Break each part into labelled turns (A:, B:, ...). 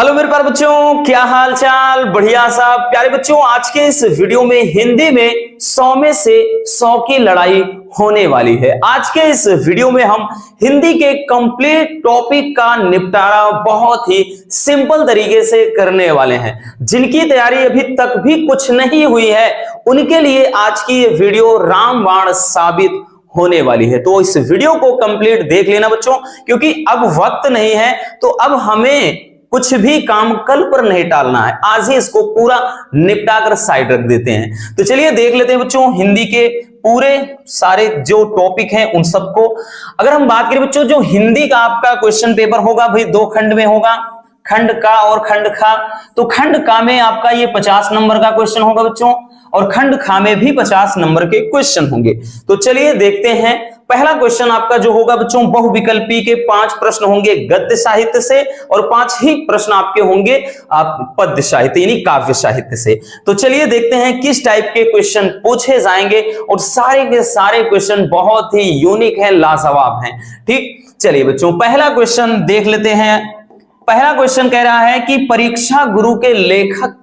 A: Hello मेरे प्यारे बच्चों, क्या हाल चाल। बढ़िया सा। प्यारे बच्चों, आज के इस वीडियो में हिंदी में 100 में से 100 की लड़ाई होने वाली है। आज के इस वीडियो में हम हिंदी के कंप्लीट टॉपिक का निपटारा बहुत ही सिंपल तरीके से करने वाले हैं। जिनकी तैयारी अभी तक भी कुछ नहीं हुई है उनके लिए आज की ये वीडियो रामबाण साबित होने वाली है। तो इस वीडियो को कंप्लीट देख लेना बच्चों, क्योंकि अब वक्त नहीं है। तो अब हमें कुछ भी काम कल पर नहीं टालना है, आज ही इसको पूरा निपटा कर साइड रख देते हैं। तो चलिए देख लेते हैं बच्चों हिंदी के पूरे सारे जो टॉपिक हैं उन सबको। अगर हम बात करें बच्चों, जो हिंदी का आपका क्वेश्चन पेपर होगा भाई 2 खंड में होगा, खंड का और खंड खा। तो खंड का में आपका ये 50 नंबर का क्वेश्चन होगा बच्चों, और खंड खा में भी 50 नंबर के क्वेश्चन होंगे। तो चलिए देखते हैं। पहला क्वेश्चन आपका जो होगा बच्चों, बहुविकल्पी के 5 प्रश्न होंगे गद्य साहित्य से, और 5 ही प्रश्न आपके होंगे पद्य साहित्य यानी काव्य साहित्य से। तो चलिए देखते हैं किस टाइप के क्वेश्चन पूछे जाएंगे, और सारे के सारे क्वेश्चन बहुत ही यूनिक हैं, लाजवाब हैं। ठीक, चलिए बच्चों पहला क्वेश्चन देख लेते हैं। पहला क्वेश्चन कह रहा है कि परीक्षा गुरु के लेखक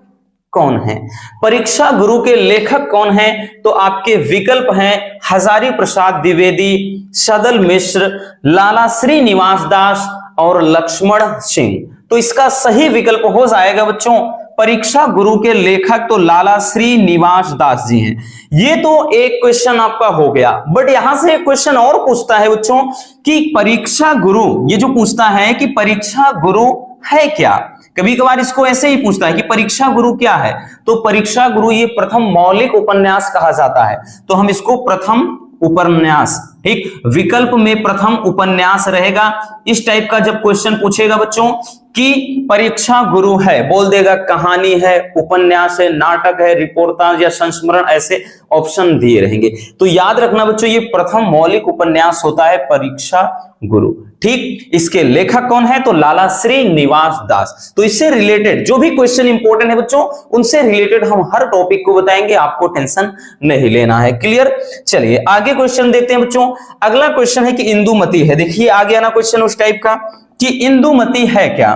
A: कौन है। परीक्षा गुरु के लेखक कौन है? तो आपके विकल्प हैं हजारी प्रसाद द्विवेदी, सदल मिश्र, लाला श्रीनिवास दास और लक्ष्मण सिंह। तो इसका सही विकल्प हो जाएगा बच्चों परीक्षा गुरु के लेखक तो लाला श्रीनिवास दास जी हैं। ये तो एक क्वेश्चन आपका हो गया। बट यहां से एक क्वेश्चन और पूछता है बच्चों कि परीक्षा गुरु, ये जो पूछता है कि परीक्षा गुरु है क्या। कभी कभार इसको ऐसे ही पूछता है कि परीक्षा गुरु क्या है। तो परीक्षा गुरु ये प्रथम मौलिक उपन्यास कहा जाता है, तो हम इसको प्रथम उपन्यास, ठीक, विकल्प में प्रथम उपन्यास रहेगा। इस टाइप का जब क्वेश्चन पूछेगा बच्चों कि परीक्षा गुरु है, बोल देगा कहानी है, उपन्यास है, नाटक है, रिपोर्टाज या संस्मरण, ऐसे ऑप्शन दिए रहेंगे। तो याद रखना बच्चों ये प्रथम मौलिक उपन्यास होता है परीक्षा गुरु। ठीक, इसके लेखक कौन है? तो लाला श्रीनिवास दास। तो इससे रिलेटेड जो भी क्वेश्चन इंपॉर्टेंट है बच्चों उनसे रिलेटेड हम हर टॉपिक को बताएंगे, आपको टेंशन नहीं लेना है। क्लियर? चलिए आगे क्वेश्चन देखते हैं बच्चों। अगला क्वेश्चन है कि इंदुमती है। देखिए आ गया ना क्वेश्चन उस टाइप का कि इंदुमती है क्या।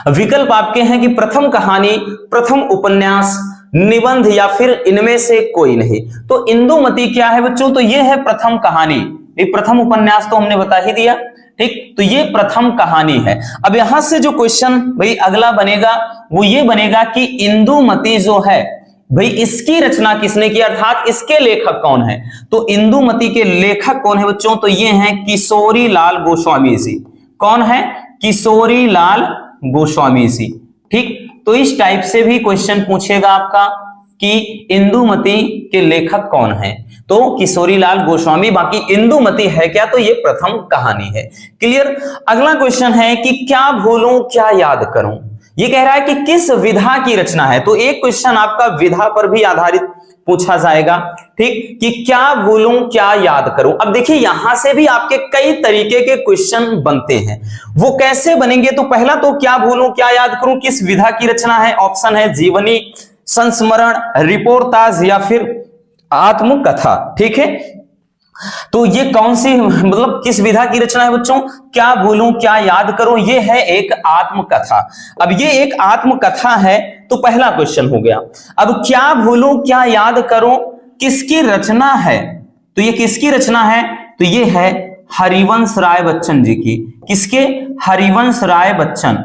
A: विकल्प आपके हैं कि प्रथम कहानी, प्रथम उपन्यास, निबंध या फिर इनमें से कोई नहीं। तो इंदुमती क्या है बच्चों? तो ये है प्रथम कहानी। प्रथम उपन्यास तो हमने बता ही दिया, ठीक, तो ये प्रथम कहानी है। अब यहां से जो क्वेश्चन भाई अगला बनेगा वो ये बनेगा कि इंदुमती जो है भाई इसकी रचना किसने की, अर्थात इसके लेखक कौन है। तो इंदुमती के लेखक कौन है बच्चों? तो ये हैं किशोरी लाल गोस्वामी जी। कौन है? किशोरी लाल गोस्वामी जी। ठीक, तो इस टाइप से भी क्वेश्चन पूछेगा आपका कि इंदुमती के लेखक कौन है। तो किशोरी लाल गोस्वामी, बाकी इंदुमती है क्या? तो ये प्रथम कहानी है। क्लियर? अगला क्वेश्चन है कि क्या भूलूं क्या याद करूं। ये कह रहा है कि किस विधा की रचना है। तो एक क्वेश्चन आपका विधा पर भी आधारित पूछा जाएगा, ठीक, कि क्या भूलूं क्या याद करूं। अब देखिए यहां से भी आपके कई तरीके के क्वेश्चन बनते हैं। वो कैसे बनेंगे? तो पहला तो क्या भूलूं क्या याद करूं किस विधा की रचना है। ऑप्शन है जीवनी, संस्मरण, रिपोर्टाज या फिर आत्मकथा। ठीक है, तो ये कौन सी मतलब किस विधा की रचना है बच्चों? क्या भूलूं क्या याद करूं, ये है एक आत्मकथा। अब ये एक आत्मकथा है, तो पहला क्वेश्चन हो गया। अब क्या भूलूं क्या याद करूं किसकी रचना है? तो ये किसकी रचना है? तो ये है हरिवंश राय बच्चन जी की। किसके? हरिवंश राय बच्चन।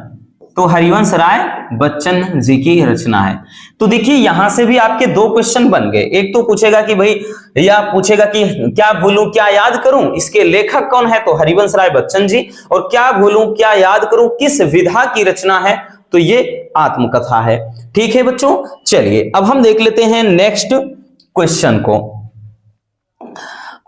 A: तो हरिवंश राय बच्चन जी की रचना है। तो देखिए यहां से भी आपके 2 क्वेश्चन बन गए। एक तो पूछेगा कि भाई, या पूछेगा कि क्या भूलूं क्या याद करूं इसके लेखक कौन है, तो हरिवंश राय बच्चन जी। और क्या भूलूं क्या याद करूं किस विधा की रचना है, तो ये आत्मकथा है। ठीक है बच्चों, चलिए अब हम देख लेते हैं नेक्स्ट क्वेश्चन को।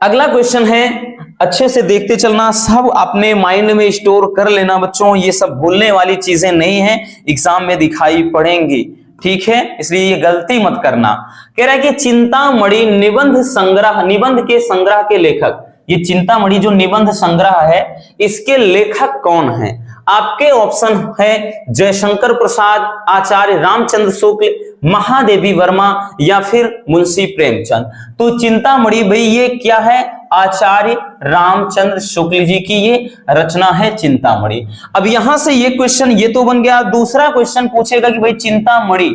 A: अगला क्वेश्चन है, अच्छे से देखते चलना, सब अपने माइंड में स्टोर कर लेना बच्चों, ये सब भूलने वाली चीजें नहीं है, एग्जाम में दिखाई पड़ेंगी। ठीक है, इसलिए ये गलती मत करना। कह रहा है कि चिंतामणि निबंध संग्रह, निबंध के संग्रह के लेखक, ये चिंतामणि जो निबंध संग्रह है इसके लेखक कौन है। आपके ऑप्शन है जयशंकर प्रसाद, आचार्य रामचंद्र शुक्ल, महादेवी वर्मा या फिर मुंशी प्रेमचंद। तो चिंतामणि भाई ये क्या है? आचार्य रामचंद्र शुक्ल जी की ये रचना है चिंतामणि। अब यहां से ये क्वेश्चन ये तो बन गया, दूसरा क्वेश्चन पूछेगा कि भाई चिंतामणि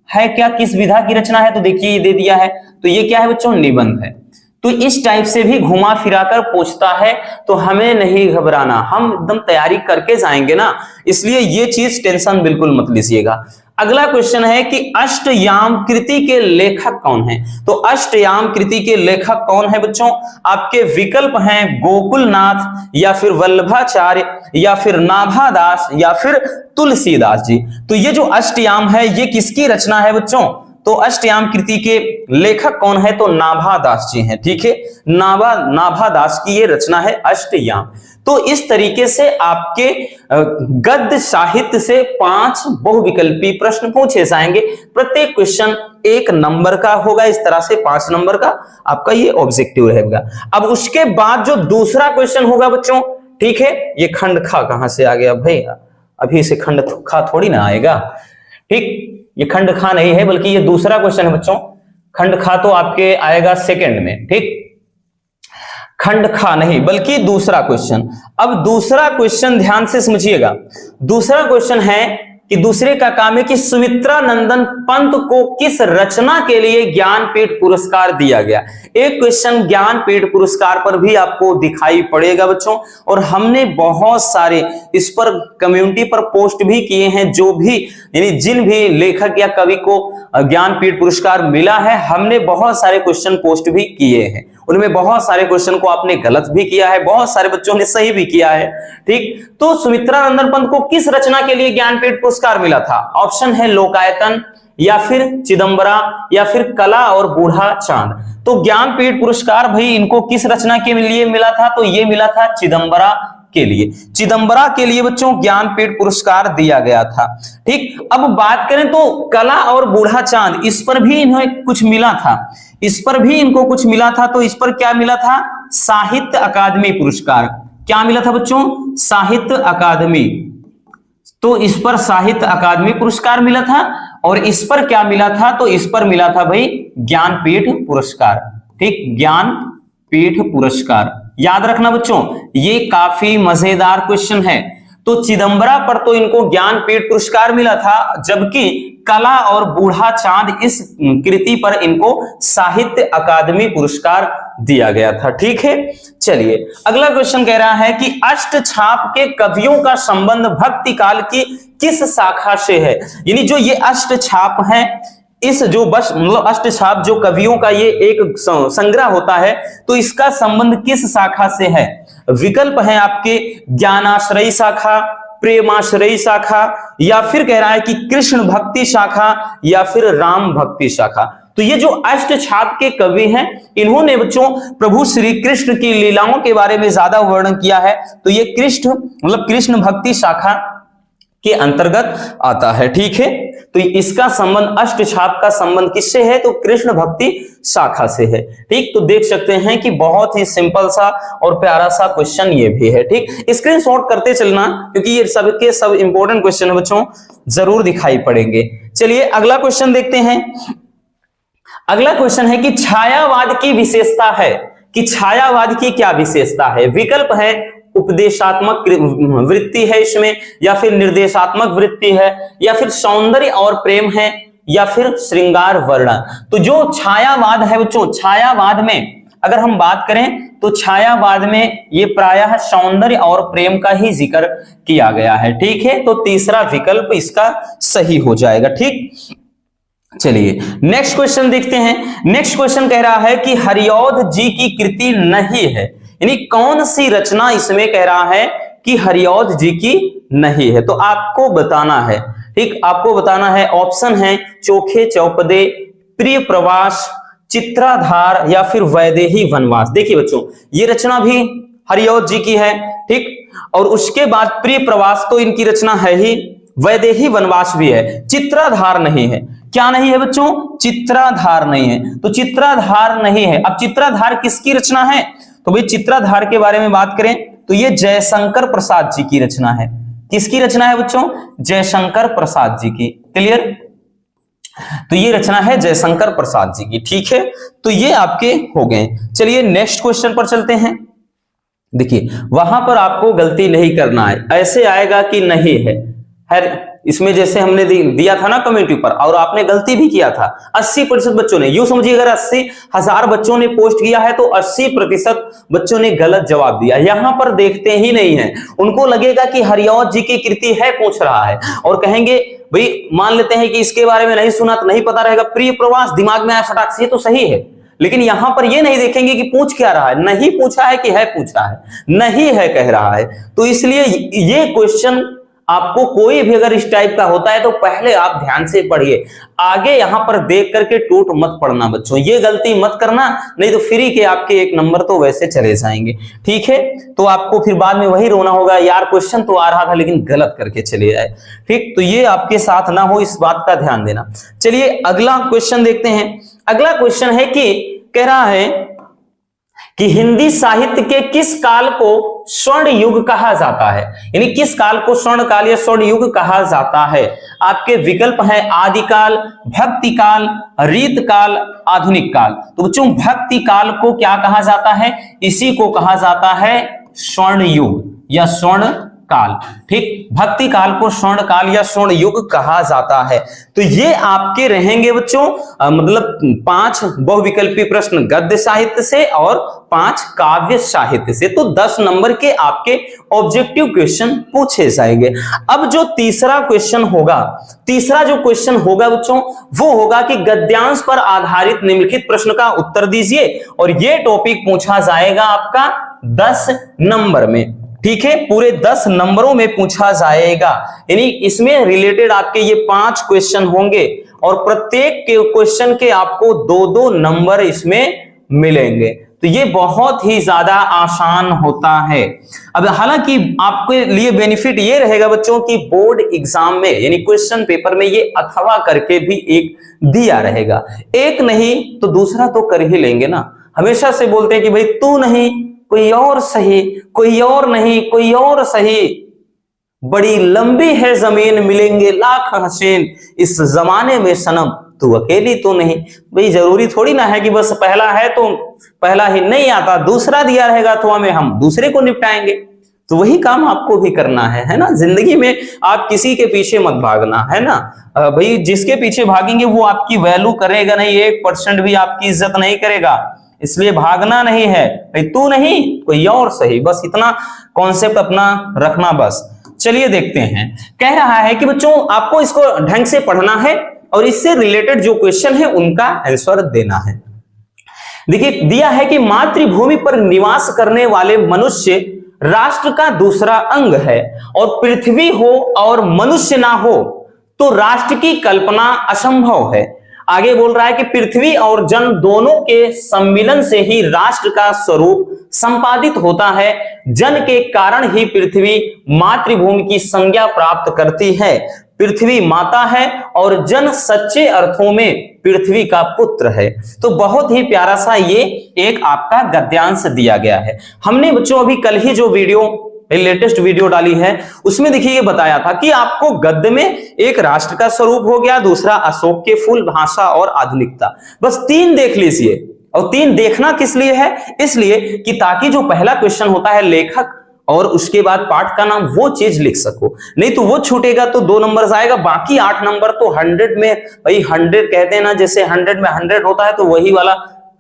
A: है क्या, किस विधा की रचना है? तो देखिए ये दे दिया है, तो ये क्या है बच्चों, निबंध है। तो इस टाइप से भी घुमा फिरा कर पूछता है, तो हमें नहीं घबराना, हम एकदम तैयारी करके जाएंगे ना, इसलिए ये चीज टेंशन बिल्कुल मत लीजिएगा। अगला क्वेश्चन है कि अष्टयाम कृति के लेखक कौन है? तो अष्टयाम कृति के लेखक कौन है बच्चों? आपके विकल्प हैं गोकुलनाथ, या फिर वल्लभाचार्य, या फिर नाभादास, या फिर तुलसीदास जी। तो ये जो अष्टयाम है ये किसकी रचना है बच्चों? तो अष्टयाम कृति के लेखक कौन है? तो नाभादास जी हैं, ठीक है। नाभादास की ये रचना है अष्टयाम। तो इस तरीके से आपके गद्य साहित्य से 5 बहुविकल्पी प्रश्न पूछे जाएंगे। प्रत्येक क्वेश्चन 1 नंबर का होगा, इस तरह से 5 नंबर का आपका ये ऑब्जेक्टिव रहेगा। अब उसके बाद जो दूसरा क्वेश्चन होगा बच्चों, ठीक है, ये खंड खा कहां से आ गया भाई? अभी से खंड खा थोड़ी ना आएगा, ठीक, ये खंड खा नहीं है बल्कि ये दूसरा क्वेश्चन है बच्चों। खंड खा तो आपके आएगा सेकंड में, ठीक, खंड खा नहीं बल्कि दूसरा क्वेश्चन। अब दूसरा क्वेश्चन ध्यान से समझिएगा। दूसरा क्वेश्चन है कि दूसरे का काम है कि सुमित्रा नंदन पंत को किस रचना के लिए ज्ञानपीठ पुरस्कार दिया गया। एक क्वेश्चन ज्ञानपीठ पुरस्कार पर भी आपको दिखाई पड़ेगा बच्चों, और हमने बहुत सारे इस पर कम्युनिटी पर पोस्ट भी किए हैं। जो भी यानी जिन भी लेखक या कवि को ज्ञानपीठ पुरस्कार मिला है, हमने बहुत सारे क्वेश्चन पोस्ट भी किए हैं। उनमें बहुत सारे क्वेश्चन को आपने गलत भी किया है, बहुत सारे बच्चों ने सही भी किया है, ठीक। तो सुमित्रा नंदन पंत को किस रचना के लिए ज्ञानपीठ पुरस्कार मिला था? ऑप्शन है लोकायतन, या फिर चिदंबरा, या फिर कला और बूढ़ा चांद। तो ज्ञानपीठ पुरस्कार भाई इनको किस रचना के लिए मिला था? तो ये मिला था चिदंबरा के लिए। चिदंबरा के लिए बच्चों ज्ञानपीठ पुरस्कार दिया गया था, ठीक। अब बात करें तो कला और बूढ़ा चांद, इस पर भी इन्हें कुछ मिला था, इस पर भी इनको कुछ मिला था। तो इस पर क्या मिला था? साहित्य अकादमी पुरस्कार। क्या मिला था बच्चों? साहित्य अकादमी। तो इस पर साहित्य अकादमी पुरस्कार मिला था। और इस पर क्या मिला था? तो इस पर मिला था भाई ज्ञानपीठ पुरस्कार, ठीक, ज्ञानपीठ पुरस्कार। याद रखना बच्चों, ये काफी मजेदार क्वेश्चन है। तो चिदंबरा पर तो इनको ज्ञानपीठ पुरस्कार मिला था, जबकि कला और बूढ़ा चांद इस कृति पर इनको साहित्य अकादमी पुरस्कार दिया गया था, ठीक है। चलिए अगला क्वेश्चन कह रहा है कि अष्टछाप के कवियों का संबंध भक्ति काल की किस शाखा से है? यानी जो ये अष्टछाप है, इस जो बस मतलब अष्टछाप जो कवियों का ये एक संग्रह होता है, तो इसका संबंध किस शाखा से है? विकल्प है आपके ज्ञानाश्रयी शाखा, प्रेमाश्रयी शाखा, या फिर कह रहा है कि कृष्ण भक्ति शाखा, या फिर राम भक्ति शाखा। तो ये जो अष्टछाप के कवि हैं, इन्होंने बच्चों प्रभु श्री कृष्ण की लीलाओं के बारे में ज्यादा वर्णन किया है। तो ये कृष्ण भक्ति शाखा के अंतर्गत आता है, ठीक है। तो इसका संबंध, अष्टछाप का संबंध किससे है? तो कृष्ण भक्ति शाखा से है, ठीक। तो देख सकते हैं कि बहुत ही सिंपल सा और प्यारा सा क्वेश्चन ये भी है, ठीक। स्क्रीनशॉट करते चलना, क्योंकि ये सबके सब इंपॉर्टेंट क्वेश्चन है बच्चों, जरूर दिखाई पड़ेंगे। चलिए अगला क्वेश्चन देखते हैं। अगला क्वेश्चन है कि छायावाद की विशेषता है, कि छायावाद की क्या विशेषता है? विकल्प है उपदेशात्मक वृत्ति है इसमें, या फिर निर्देशात्मक वृत्ति है, या फिर सौंदर्य और प्रेम है, या फिर श्रृंगार वर्णन। तो जो छायावाद है बच्चों, छायावाद में अगर हम बात करें तो छायावाद में ये प्रायः सौंदर्य और प्रेम का ही जिक्र किया गया है, ठीक है। तो तीसरा विकल्प इसका सही हो जाएगा, ठीक। चलिए नेक्स्ट क्वेश्चन देखते हैं। नेक्स्ट क्वेश्चन कह रहा है कि हरिऔध जी की कृति नहीं है, यानी कौन सी रचना इसमें कह रहा है कि हरिऔध जी की नहीं है? तो आपको बताना है, ठीक, आपको बताना है। ऑप्शन है चोखे चौपदे, प्रिय प्रवास, चित्राधार, या फिर वैदेही वनवास। देखिए बच्चों, ये रचना भी हरिऔध जी की है, ठीक। और उसके बाद प्रिय प्रवास तो इनकी रचना है ही, वैदेही वनवास भी है, चित्राधार नहीं है। क्या नहीं है बच्चों? चित्राधार नहीं है। तो चित्राधार नहीं है। अब चित्राधार किसकी रचना है? तो भाई चित्राधार के बारे में बात करें तो ये जयशंकर प्रसाद जी की रचना है। किसकी रचना है बच्चों? जयशंकर प्रसाद जी की। क्लियर? तो ये रचना है जयशंकर प्रसाद जी की, ठीक है। तो ये आपके हो गए। चलिए नेक्स्ट क्वेश्चन पर चलते हैं। देखिए वहां पर आपको गलती नहीं करना है, ऐसे आएगा कि नहीं है इसमें जैसे हमने दिया था ना कमेंट पर, और आपने गलती भी किया था। 80% बच्चों ने, यूं समझिए अगर 80,000 बच्चों ने पोस्ट किया है तो 80% बच्चों ने गलत जवाब दिया। यहां पर देखते ही नहीं है, उनको लगेगा कि हरिऔध जी की कृति है पूछ रहा है, और कहेंगे भाई मान लेते हैं कि इसके बारे में नहीं सुना तो नहीं पता रहेगा, प्रिय प्रवास दिमाग में आया फटाक से, ये तो सही है। लेकिन यहां पर ये नहीं देखेंगे कि पूछ क्या रहा है, नहीं पूछा है कि है पूछा है, नहीं है कह रहा है। तो इसलिए ये क्वेश्चन आपको कोई भी अगर इस टाइप का होता है तो पहले आप ध्यान से पढ़िए, आगे यहां पर देख करके टूट मत पड़ना बच्चों, ये गलती मत करना, नहीं तो फ्री के आपके 1 नंबर तो वैसे चले जाएंगे। ठीक है, तो आपको फिर बाद में वही रोना होगा, यार क्वेश्चन तो आ रहा था लेकिन गलत करके चले आए। ठीक, तो ये आपके साथ ना हो, इस बात का ध्यान देना। चलिए अगला क्वेश्चन देखते हैं। अगला क्वेश्चन है कि कह रहा है कि हिंदी साहित्य के किस काल को स्वर्ण युग कहा जाता है, यानी किस काल को स्वर्ण काल या स्वर्ण युग कहा जाता है। आपके विकल्प है आदिकाल, भक्ति काल, रीत काल, आधुनिक काल। तो बच्चों भक्ति काल को क्या कहा जाता है, इसी को कहा जाता है स्वर्ण युग या स्वर्ण काल। ठीक, भक्ति काल को स्वर्ण काल या स्वर्ण युग कहा जाता है। तो ये आपके रहेंगे बच्चों मतलब 5 बहुविकल्पी प्रश्न गद्य साहित्य से और 5 काव्य साहित्य से, तो 10 नंबर के आपके ऑब्जेक्टिव क्वेश्चन पूछे जाएंगे। अब जो तीसरा क्वेश्चन होगा, तीसरा जो क्वेश्चन होगा बच्चों वो होगा कि गद्यांश पर आधारित निम्नलिखित प्रश्न का उत्तर दीजिए, और ये टॉपिक पूछा जाएगा आपका 10 नंबर में। ठीक है, पूरे 10 नंबरों में पूछा जाएगा, यानी इसमें रिलेटेड आपके ये 5 क्वेश्चन होंगे, और प्रत्येक के क्वेश्चन के आपको 2-2 नंबर इसमें मिलेंगे। तो ये बहुत ही ज्यादा आसान होता है। अब हालांकि आपके लिए बेनिफिट ये रहेगा बच्चों कि बोर्ड एग्जाम में यानी क्वेश्चन पेपर में ये अथवा करके भी एक दिया रहेगा, एक नहीं तो दूसरा तो कर ही लेंगे ना। हमेशा से बोलते हैं कि भाई तू नहीं कोई और सही, कोई और नहीं कोई और सही, बड़ी लंबी है जमीन मिलेंगे लाख हसीन, इस जमाने में सनम तू अकेली तो नहीं। भाई जरूरी थोड़ी ना है कि बस पहला है तो पहला ही नहीं आता, दूसरा दिया रहेगा तो हमें हम दूसरे को निपटाएंगे। तो वही काम आपको भी करना है ना। जिंदगी में आप किसी के पीछे मत भागना, है ना भाई। जिसके पीछे भागेंगे वो आपकी वैल्यू करेगा नहीं, 1% भी आपकी इज्जत नहीं करेगा। इसलिए भागना नहीं है, भाई तू नहीं कोई और सही, बस इतना कॉन्सेप्ट अपना रखना बस। चलिए देखते हैं, कह रहा है कि बच्चों आपको इसको ढंग से पढ़ना है और इससे रिलेटेड जो क्वेश्चन है उनका आंसर देना है। देखिए दिया है कि मातृभूमि पर निवास करने वाले मनुष्य राष्ट्र का दूसरा अंग है, और पृथ्वी हो और मनुष्य ना हो तो राष्ट्र की कल्पना असंभव है। आगे बोल रहा है कि पृथ्वी और जन दोनों के सम्मिलन से ही राष्ट्र का स्वरूप संपादित होता है। जन के कारण ही पृथ्वी मातृभूमि की संज्ञा प्राप्त करती है। पृथ्वी माता है और जन सच्चे अर्थों में पृथ्वी का पुत्र है। तो बहुत ही प्यारा सा ये एक आपका गद्यांश दिया गया है। हमने बच्चों अभी कल ही जो लेटेस्ट वीडियो डाली है उसमें देखिए ये बताया था कि आपको गद्य में एक राष्ट्र का स्वरूप हो गया, दूसरा अशोक के फूल, भाषा और आधुनिकता, बस 3 देख लीजिए। और 3 देखना किस लिए है, इसलिए कि ताकि जो पहला क्वेश्चन होता है लेखक और उसके बाद पाठ का नाम, वो चीज लिख सको, नहीं तो वो छूटेगा तो 2 नंबर आएगा, बाकी 8 नंबर तो 100 में, भाई 100 कहते हैं ना, जैसे 100 में 100 होता है तो वही वाला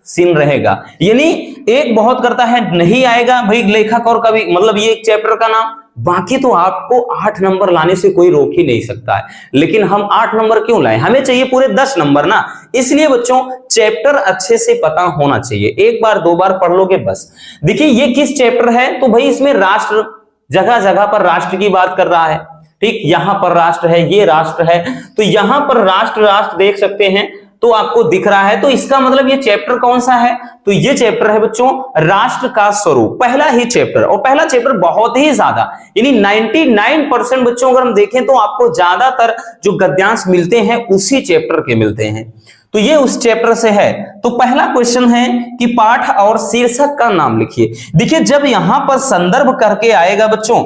A: सीन रहेगा। यानी एक बहुत करता है नहीं आएगा भाई लेखक और कवि, मतलब ये एक चैप्टर का नाम, बाकी तो आपको 8 नंबर लाने से कोई रोक ही नहीं सकता है। लेकिन हम 8 नंबर क्यों लाए, हमें चाहिए पूरे 10 नंबर ना। इसलिए बच्चों चैप्टर अच्छे से पता होना चाहिए, एक बार 2 बार पढ़ लोगे बस। देखिए ये किस चैप्टर है, तो भाई इसमें राष्ट्र, जगह जगह पर राष्ट्र की बात कर रहा है। ठीक, यहां पर राष्ट्र है, ये राष्ट्र है, तो यहां पर राष्ट्र राष्ट्र देख सकते हैं तो आपको दिख रहा है, तो इसका मतलब ये चैप्टर कौन सा है, तो ये चैप्टर है बच्चों राष्ट्र का स्वरूप, पहला ही चैप्टर। और पहला चैप्टर बहुत ही ज्यादा, यानी 99% बच्चों अगर हम देखें तो आपको ज्यादातर जो गद्यांश मिलते हैं उसी चैप्टर के मिलते हैं, तो ये उस चैप्टर से है। तो पहला क्वेश्चन है कि पाठ और शीर्षक का नाम लिखिए। देखिए जब यहां पर संदर्भ करके आएगा बच्चों,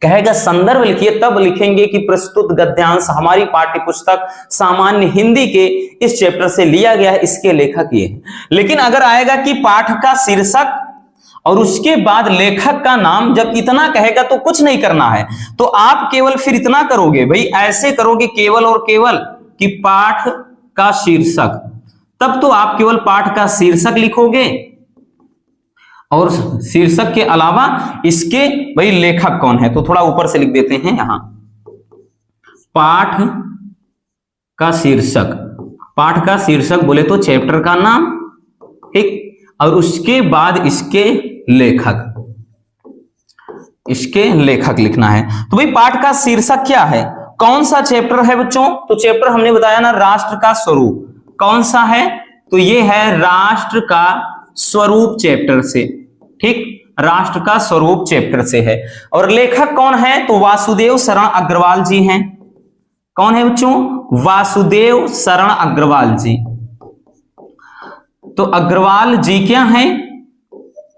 A: कहेगा संदर्भ लिखिए, तब लिखेंगे कि प्रस्तुत गद्यांश हमारी पाठ्य पुस्तक सामान्य हिंदी के इस चैप्टर से लिया गया है, इसके लेखक ये हैं। लेकिन अगर आएगा कि पाठ का शीर्षक और उसके बाद लेखक का नाम। जब इतना कहेगा तो कुछ नहीं करना है, तो आप केवल फिर इतना करोगे भाई, ऐसे करोगे केवल और केवल कि पाठ का शीर्षक, तब तो आप केवल पाठ का शीर्षक लिखोगे और शीर्षक के अलावा इसके भाई लेखक कौन है, तो थोड़ा ऊपर से लिख देते हैं यहां पाठ का शीर्षक। पाठ का शीर्षक बोले तो चैप्टर का नाम, ठीक, और उसके बाद इसके लेखक लिखना है। तो भाई पाठ का शीर्षक क्या है, कौन सा चैप्टर है बच्चों, तो चैप्टर हमने बताया ना राष्ट्र का स्वरूप, कौन सा है, तो ये है राष्ट्र का स्वरूप चैप्टर से, ठीक, राष्ट्र का स्वरूप चैप्टर से है। और लेखक कौन है, तो वासुदेव शरण अग्रवाल जी हैं। कौन है बच्चों, वासुदेव शरण अग्रवाल जी। तो अग्रवाल जी क्या हैं,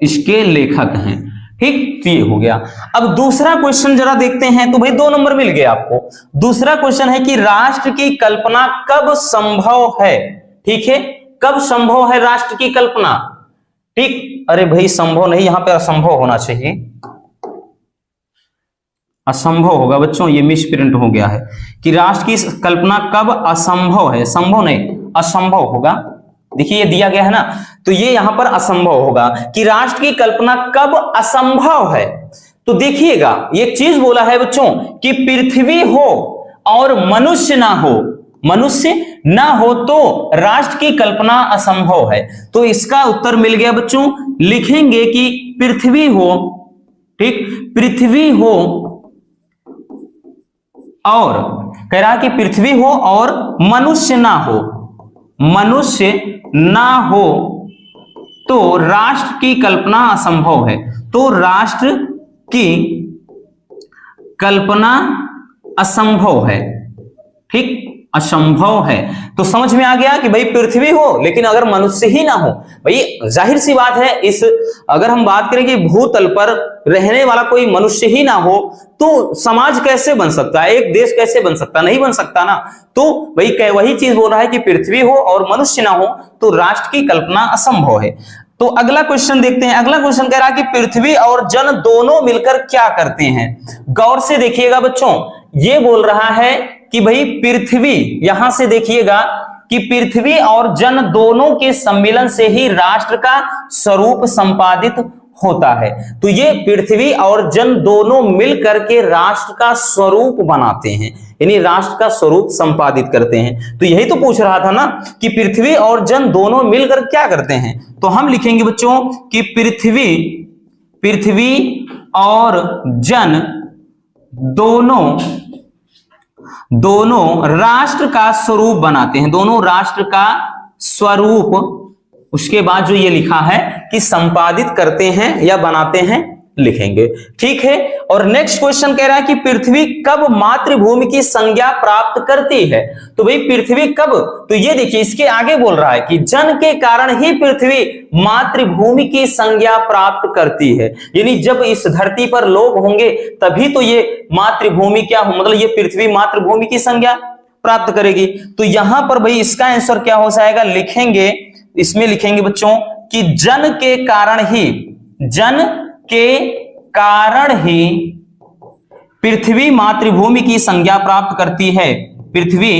A: इसके लेखक हैं, ठीक, तो ये हो गया। अब दूसरा क्वेश्चन जरा देखते हैं, तो भाई 2 नंबर मिल गए आपको। दूसरा क्वेश्चन है कि राष्ट्र की कल्पना कब संभव है, ठीक है, कब संभव है राष्ट्र की कल्पना, ठीक, अरे भाई संभव नहीं, यहां पे असंभव होना चाहिए, असंभव होगा बच्चों, ये मिसप्रिंट हो गया है कि राष्ट्र की कल्पना कब असंभव है, संभव नहीं असंभव होगा। देखिए ये दिया गया है ना, तो ये यहां पर असंभव होगा कि राष्ट्र की कल्पना कब असंभव है। तो देखिएगा ये चीज बोला है बच्चों कि पृथ्वी हो और मनुष्य ना हो, मनुष्य ना हो तो राष्ट्र की कल्पना असंभव है। तो इसका उत्तर मिल गया बच्चों, लिखेंगे कि पृथ्वी हो, ठीक, पृथ्वी हो और कह रहा कि पृथ्वी हो और मनुष्य ना हो, मनुष्य ना हो तो राष्ट्र की कल्पना असंभव है। तो राष्ट्र की कल्पना असंभव है, ठीक, असंभव है। तो समझ में आ गया कि भाई पृथ्वी हो लेकिन अगर मनुष्य ही ना हो, भाई जाहिर सी बात है, इस अगर हम बात करें कि भूतल पर रहने वाला कोई मनुष्य ही ना हो तो समाज कैसे बन सकता है, एक देश कैसे बन सकता, नहीं बन सकता ना। तो भाई वही चीज बोल रहा है कि पृथ्वी हो और मनुष्य ना हो तो राष्ट्र की कल्पना असंभव है। तो अगला क्वेश्चन देखते हैं। अगला क्वेश्चन कह रहा है कि पृथ्वी और जन दोनों मिलकर क्या करते हैं। गौर से देखिएगा बच्चों, ये बोल रहा है कि भाई पृथ्वी, यहां से देखिएगा कि पृथ्वी और जन दोनों के सम्मिलन से ही राष्ट्र का स्वरूप संपादित होता है। तो ये पृथ्वी और जन दोनों मिलकर के राष्ट्र का स्वरूप बनाते हैं, यानी राष्ट्र का स्वरूप संपादित करते हैं। तो यही तो पूछ रहा था ना कि पृथ्वी और जन दोनों मिलकर क्या करते हैं। तो हम लिखेंगे बच्चों कि पृथ्वी और जन दोनों राष्ट्र का स्वरूप बनाते हैं, दोनों राष्ट्र का स्वरूप, उसके बाद जो ये लिखा है कि संपादित करते हैं या बनाते हैं, लिखेंगे, ठीक है। और नेक्स्ट क्वेश्चन कह रहा है कि पृथ्वी कब मातृभूमि की संज्ञा प्राप्त करती है। तो भाई पृथ्वी कब, तो ये देखिए इसके आगे बोल रहा है कि जन के कारण ही पृथ्वी मातृभूमि की संज्ञा प्राप्त करती है, यानी जब इस धरती पर लोग होंगे तभी तो ये मातृभूमि क्या हो, मतलब ये पृथ्वी मातृभूमि की संज्ञा प्राप्त करेगी। तो यहां पर भाई इसका आंसर क्या हो जाएगा, लिखेंगे, इसमें लिखेंगे बच्चों कि जन के कारण ही पृथ्वी मातृभूमि की संज्ञा प्राप्त करती है। पृथ्वी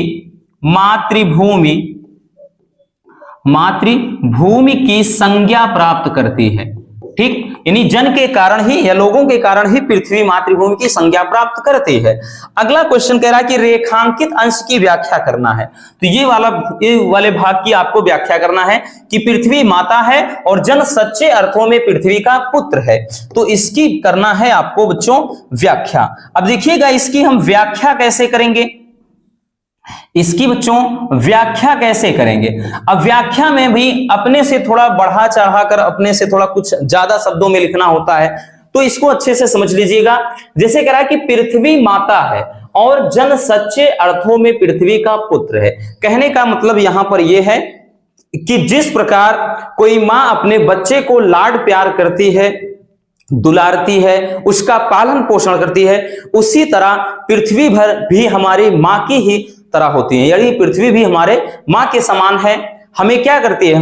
A: मातृभूमि की संज्ञा प्राप्त करती है, ठीक, यानी जन के कारण ही या लोगों के कारण ही पृथ्वी मातृभूमि की संज्ञा प्राप्त करती है। अगला क्वेश्चन कह रहा है कि रेखांकित अंश की व्याख्या करना है। तो ये वाले भाग की आपको व्याख्या करना है कि पृथ्वी माता है और जन सच्चे अर्थों में पृथ्वी का पुत्र है। तो इसकी करना है आपको बच्चों व्याख्या। अब देखिएगा इसकी हम व्याख्या कैसे करेंगे, इसकी बच्चों व्याख्या कैसे करेंगे। अब व्याख्या में भी अपने से थोड़ा बढ़ा चढ़ाकर, अपने से थोड़ा कुछ ज्यादा शब्दों में लिखना होता है, तो इसको अच्छे से समझ लीजिएगा। जैसे कह रहा है कि पृथ्वी माता है और जन सच्चे अर्थों में पृथ्वी का पुत्र है। कहने का मतलब यहां पर यह है कि जिस प्रकार कोई मां अपने बच्चे को लाड प्यार करती है, दुलारती है, उसका पालन पोषण करती है, उसी तरह पृथ्वी भर भी हमारी मां की ही तरह होती है, यानी पृथ्वी भी हमारे मां के समान है। हमें क्या करती है,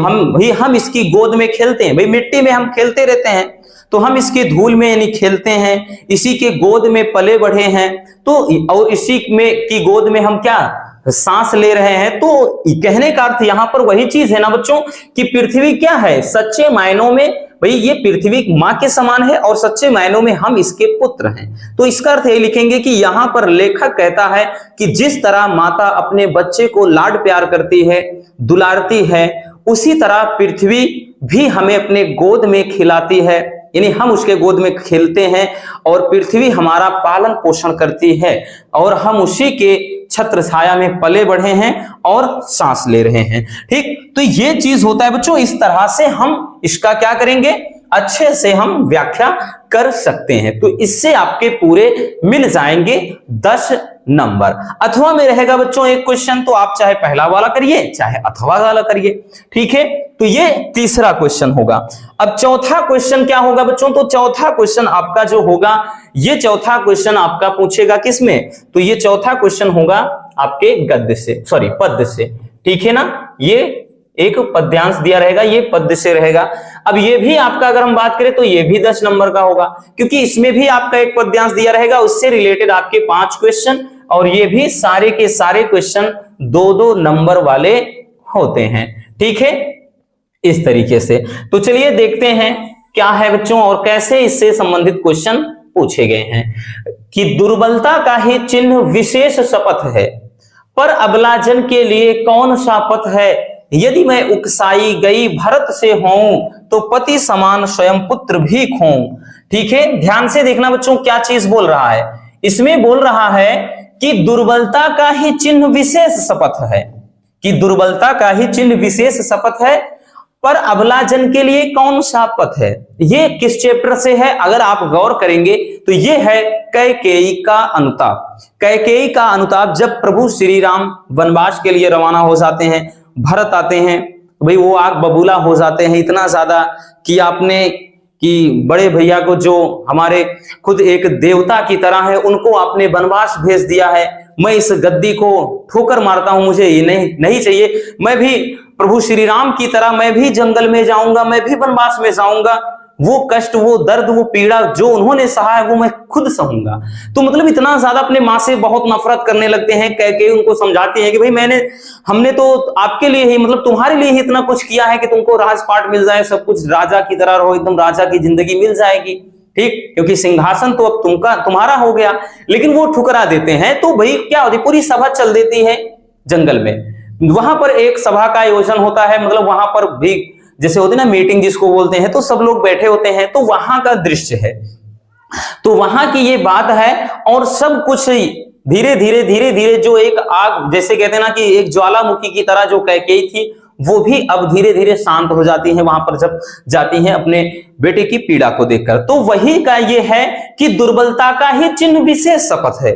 A: हम इसकी गोद में खेलते हैं, भाई मिट्टी में हम खेलते रहते हैं, तो हम इसके धूल में यानी खेलते हैं, इसी के गोद में पले बढ़े हैं, तो और इसी में की गोद में हम क्या सांस ले रहे हैं। तो कहने का अर्थ यहां पर वही चीज है ना बच्चों कि पृथ्वी क्या है, सच्चे मायनों में भाई ये पृथ्वी मां के समान है और सच्चे मायनों में हम इसके पुत्र हैं। तो इसका अर्थ ये लिखेंगे कि यहां पर लेखक कहता है कि जिस तरह माता अपने बच्चे को लाड प्यार करती है, दुलारती है, उसी तरह पृथ्वी भी हमें अपने गोद में खिलाती है, यानी हम उसके गोद में खेलते हैं और पृथ्वी हमारा पालन पोषण करती है और हम उसी के छत्र छाया में पले बढ़े हैं और सांस ले रहे हैं। ठीक, तो ये चीज होता है बच्चों, इस तरह से हम इसका क्या करेंगे, अच्छे से हम व्याख्या कर सकते हैं। तो इससे आपके पूरे मिल जाएंगे 10 नंबर। अथवा में रहेगा बच्चों एक क्वेश्चन, तो आप चाहे पहला वाला करिए चाहे अथवा वाला करिए। ठीक है, तो ये तीसरा क्वेश्चन होगा। अब चौथा क्वेश्चन क्या होगा बच्चों, तो चौथा क्वेश्चन आपका जो होगा, ये चौथा क्वेश्चन आपका पूछेगा किसमें, तो ये चौथा क्वेश्चन होगा आपके गद्य से, सॉरी पद्य से। ठीक है ना, ये एक पद्यांश दिया रहेगा, ये पद्य से रहेगा। अब ये भी आपका अगर हम बात करें तो ये भी 10 नंबर का होगा, क्योंकि इसमें भी आपका एक पद्यांश दिया रहेगा, उससे रिलेटेड आपके 5 क्वेश्चन, और ये भी सारे के सारे क्वेश्चन 2-2 नंबर वाले होते हैं। ठीक है, इस तरीके से। तो चलिए देखते हैं क्या है बच्चों और कैसे इससे संबंधित क्वेश्चन पूछे गए हैं। कि दुर्बलता का ही चिन्ह विशेष शपथ है, पर अबला जन के लिए कौन सा पथ है, यदि मैं उकसाई गई भरत से हूं तो पति समान स्वयं पुत्र भी खोऊं। ठीक है, ध्यान से देखना बच्चों क्या चीज बोल रहा है। इसमें बोल रहा है कि दुर्बलता का ही चिन्ह विशेष शपथ है, कि दुर्बलता का ही चिन्ह विशेष शपथ है, पर अबला जन के लिए कौन सा पथ है। ये किस चैप्टर से है, अगर आप गौर करेंगे तो ये है कैकेयी का अनुताप। कैकेयी का अनुताप, जब प्रभु श्री राम वनवास के लिए रवाना हो जाते हैं, भरत आते हैं, भाई वो आग बबूला हो जाते हैं इतना ज्यादा कि आपने कि बड़े भैया को जो हमारे खुद एक देवता की तरह है, उनको आपने वनवास भेज दिया है, मैं इस गद्दी को ठोकर मारता हूं, मुझे ये नहीं चाहिए, मैं भी प्रभु श्री राम की तरह मैं भी जंगल में जाऊंगा, मैं भी वनवास में जाऊंगा, वो कष्ट, वो दर्द, वो पीड़ा जो उन्होंने सहा है वो मैं खुद सहूंगा। तो मतलब इतना ज्यादा अपने माँ से बहुत नफरत करने लगते हैं। कैकेयी उनको समझाती है कि भाई हमने तो आपके लिए ही, मतलब तुम्हारे लिए ही इतना कुछ किया है कि तुमको राजपाट मिल जाए, सब कुछ राजा की तरह रहो, एकदम राजा की जिंदगी मिल जाएगी। ठीक, क्योंकि सिंहासन तो अब तुम्हारा हो गया, लेकिन वो ठुकरा देते हैं। तो भाई क्या होती, पूरी सभा चल देती है जंगल में। वहां पर एक सभा का आयोजन होता है, मतलब वहां पर भी जैसे होती है ना मीटिंग जिसको बोलते हैं, तो सब लोग बैठे होते हैं, तो वहां का दृश्य है, तो वहां की ये बात है। और सब कुछ धीरे धीरे जो एक आग, जैसे कहते हैं ना कि एक ज्वालामुखी की तरह जो कैकेयी थी, वो भी अब धीरे धीरे शांत हो जाती है वहां पर जब जाती हैं अपने बेटे की पीड़ा को देखकर। तो वही का ये है कि दुर्बलता का ही चिन्ह विशेष शपथ है।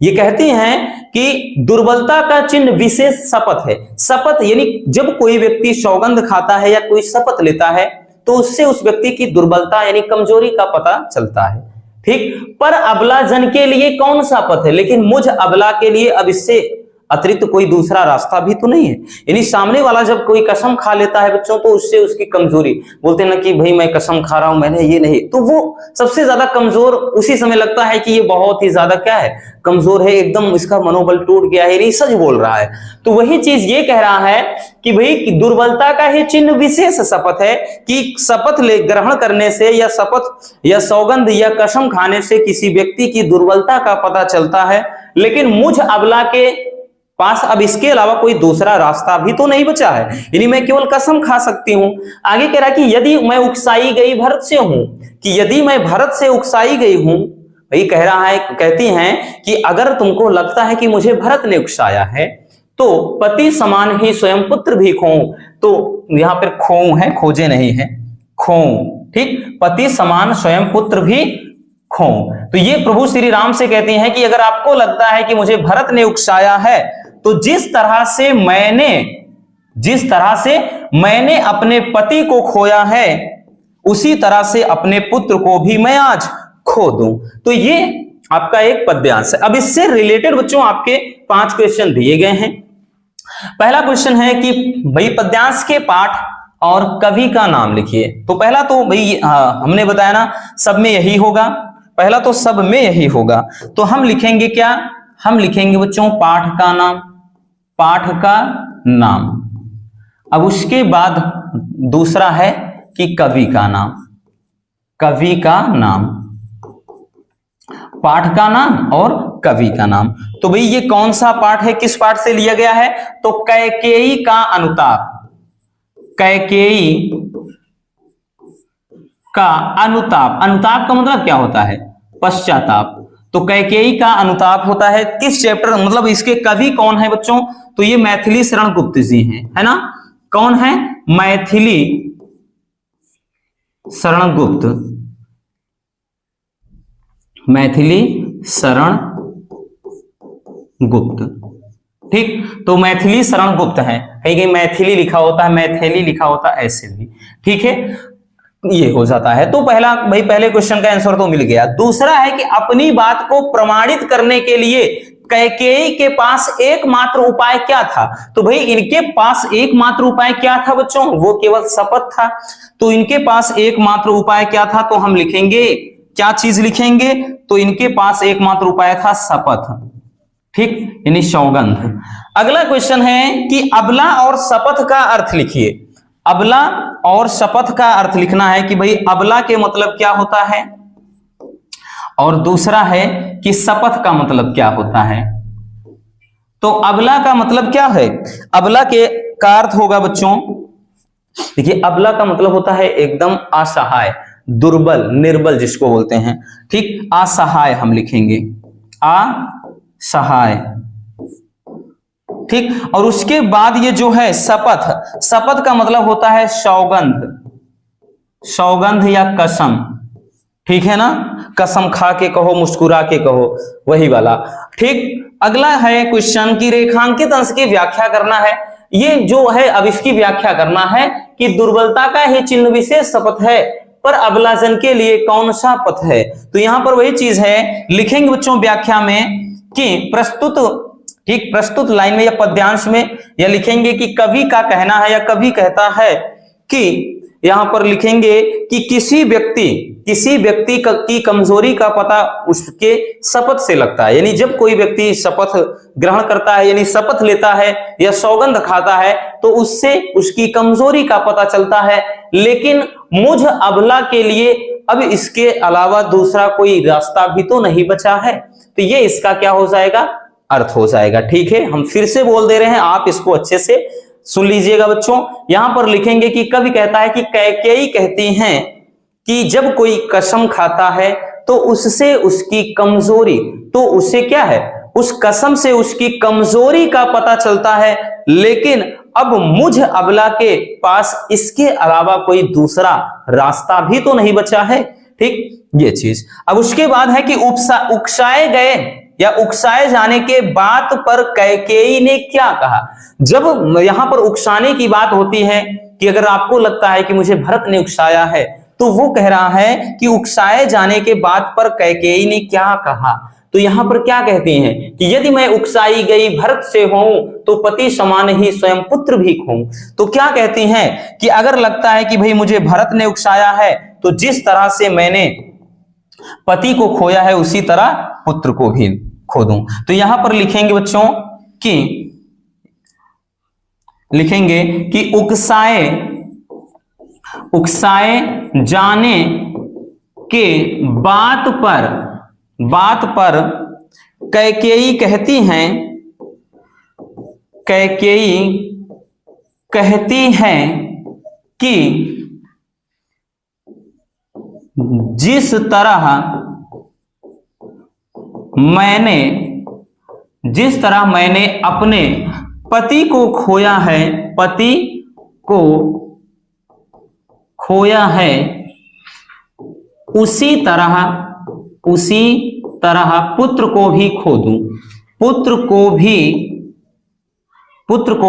A: ये कहती हैं कि दुर्बलता का चिन्ह विशेष शपथ है। शपथ यानी जब कोई व्यक्ति सौगंध खाता है या कोई शपथ लेता है, तो उससे उस व्यक्ति की दुर्बलता यानी कमजोरी का पता चलता है। ठीक, पर अबला जन के लिए कौन सा पथ है, लेकिन मुझ अबला के लिए अब इससे अतिरिक्त कोई दूसरा रास्ता भी तो नहीं है। यानी सामने वाला जब कोई कसम खा लेता है बच्चों, तो उससे उसकी कमजोरी, बोलते हैं ना कि भाई मैं कसम खा रहा हूं, मैंने ये नहीं, तो वो सबसे ज्यादा कमजोर उसी समय लगता है कि ये बहुत ही ज्यादा क्या है, कमजोर है, एकदम इसका मनोबल टूट गया है, ये सच बोल रहा है। तो वही चीज ये कह रहा है कि भाई दुर्बलता का ही चिन्ह विशेष शपथ है, कि शपथ ले ग्रहण करने से या शपथ या सौगंध या कसम खाने से किसी व्यक्ति की दुर्बलता का पता चलता है, लेकिन मुझ अबला के पास अब इसके अलावा कोई दूसरा रास्ता भी तो नहीं बचा है, यानी मैं केवल कसम खा सकती हूं। आगे कह रहा कि यदि मैं उकसाई गई भरत से हूं, कि यदि मैं भरत से उकसाई गई हूं, भाई कह रहा है, कहती हैं कि अगर तुमको लगता है कि मुझे भरत ने उकसाया है, तो पति समान ही स्वयं पुत्र भी खोऊं। तो यहां पर खोऊं है, खोजे नहीं है, खोऊं। ठीक, पति समान स्वयं पुत्र भी खोऊं। तो ये प्रभु श्री राम से कहती हैं कि अगर आपको लगता है कि मुझे भरत ने उकसाया है, तो जिस तरह से मैंने अपने पति को खोया है, उसी तरह से अपने पुत्र को भी मैं आज खो दूं। तो ये आपका एक पद्यांश है। अब इससे रिलेटेड बच्चों आपके 5 क्वेश्चन दिए गए हैं। पहला क्वेश्चन है कि भाई पद्यांश के पाठ और कवि का नाम लिखिए। तो पहला तो भाई हमने बताया ना सब में यही होगा, पहला तो सब में यही होगा। तो हम लिखेंगे क्या, हम लिखेंगे बच्चों पाठ का नाम, पाठ का नाम। अब उसके बाद दूसरा है कि कवि का नाम, कवि का नाम, पाठ का नाम और कवि का नाम। तो भाई ये कौन सा पाठ है, किस पाठ से लिया गया है, तो कैकेयी का अनुताप, कैकेयी का अनुताप। अनुताप का मतलब क्या होता है, पश्चाताप। तो कैकेयी का अनुताप होता है किस चैप्टर, मतलब इसके कवि कौन है बच्चों, तो ये मैथिली शरण गुप्त जी हैं, है ना। कौन है, मैथिली शरण गुप्त, मैथिली शरण गुप्त, ठीक। तो मैथिली शरण गुप्त है, कहीं कहीं मैथिली लिखा होता है, मैथिली लिखा होता है, ऐसे भी, ठीक है, ये हो जाता है। तो पहला भाई पहले क्वेश्चन का आंसर तो मिल गया। दूसरा है कि अपनी बात को प्रमाणित करने के लिए कैकेयी के पास एकमात्र उपाय क्या था। तो भाई इनके पास एकमात्र उपाय क्या था बच्चों, वो केवल शपथ था। तो इनके पास एकमात्र उपाय क्या था, तो हम लिखेंगे क्या चीज लिखेंगे, तो इनके पास एकमात्र उपाय था शपथ, ठीक, यानी सौगंध। अगला क्वेश्चन है कि अबला और शपथ का अर्थ लिखिए। अबला और शपथ का अर्थ लिखना है कि भाई अबला के मतलब क्या होता है, और दूसरा है कि शपथ का मतलब क्या होता है। तो अबला का मतलब क्या है, अबला के का अर्थ होगा बच्चों, देखिए अबला का मतलब होता है एकदम असहाय, दुर्बल, निर्बल जिसको बोलते हैं, ठीक। असहाय हम लिखेंगे, असहाय, ठीक। और उसके बाद ये जो है शपथ, शपथ का मतलब होता है सौगंध, सौगंध या कसम, ठीक है ना, कसम खा के कहो, मुस्कुरा के कहो, वही वाला, ठीक। अगला है क्वेश्चन की रेखांकित अंश की व्याख्या करना है। ये जो है अब इसकी व्याख्या करना है कि दुर्बलता का ही चिन्ह विशेष शपथ है, पर अबलाजन के लिए कौन सा पथ है। तो यहां पर वही चीज है, लिखेंगे बच्चों व्याख्या में कि प्रस्तुत, ठीक, प्रस्तुत लाइन में या पद्यांश में, या लिखेंगे कि कवि का कहना है या कवि कहता है कि, यहां पर लिखेंगे कि किसी व्यक्ति की कमजोरी का पता उसके शपथ से लगता है। यानी जब कोई व्यक्ति शपथ ग्रहण करता है, यानी शपथ लेता है या सौगंध खाता है, तो उससे उसकी कमजोरी का पता चलता है। लेकिन मुझ अबला के लिए अब इसके अलावा दूसरा कोई रास्ता भी तो नहीं बचा है। तो ये इसका क्या हो जाएगा, अर्थ हो जाएगा, ठीक है। हम फिर से बोल दे रहे हैं, आप इसको अच्छे से सुन लीजिएगा बच्चों। यहां पर लिखेंगे कि कवि कहता है कि कैकेयी कहती हैं कि जब कोई कसम खाता है तो उससे उसकी कमजोरी, तो उससे क्या है, उस कसम से उसकी कमजोरी का पता चलता है। लेकिन अब मुझ अबला के पास इसके अलावा कोई दूसरा रास्ता भी तो नहीं बचा है, ठीक, ये चीज। अब उसके बाद है कि उकसाए गए या उकसाए जाने के बात पर कैकेयी ने क्या कहा। जब यहां पर उकसाने की बात होती है कि अगर आपको लगता है कि मुझे भरत ने उकसाया है, तो वो कह रहा है कि उकसाए जाने के बात पर कैकेयी ने क्या कहा। तो यहां पर क्या कहती हैं कि यदि मैं उकसाई गई भरत से हूं तो पति समान ही स्वयं पुत्र भी खोऊं। तो क्या कहती हैं कि अगर लगता है कि भाई मुझे भरत ने उकसाया है, तो जिस तरह से मैंने पति को खोया है उसी तरह पुत्र को भी खो दूं। तो यहां पर लिखेंगे बच्चों कि, लिखेंगे कि उकसाए जाने के बात पर कैकेयी कहती हैं, कैकेयी कहती हैं कि जिस तरह मैंने अपने पति को खोया है, पति को खोया है, उसी तरह पुत्र को भी खो दूं, पुत्र को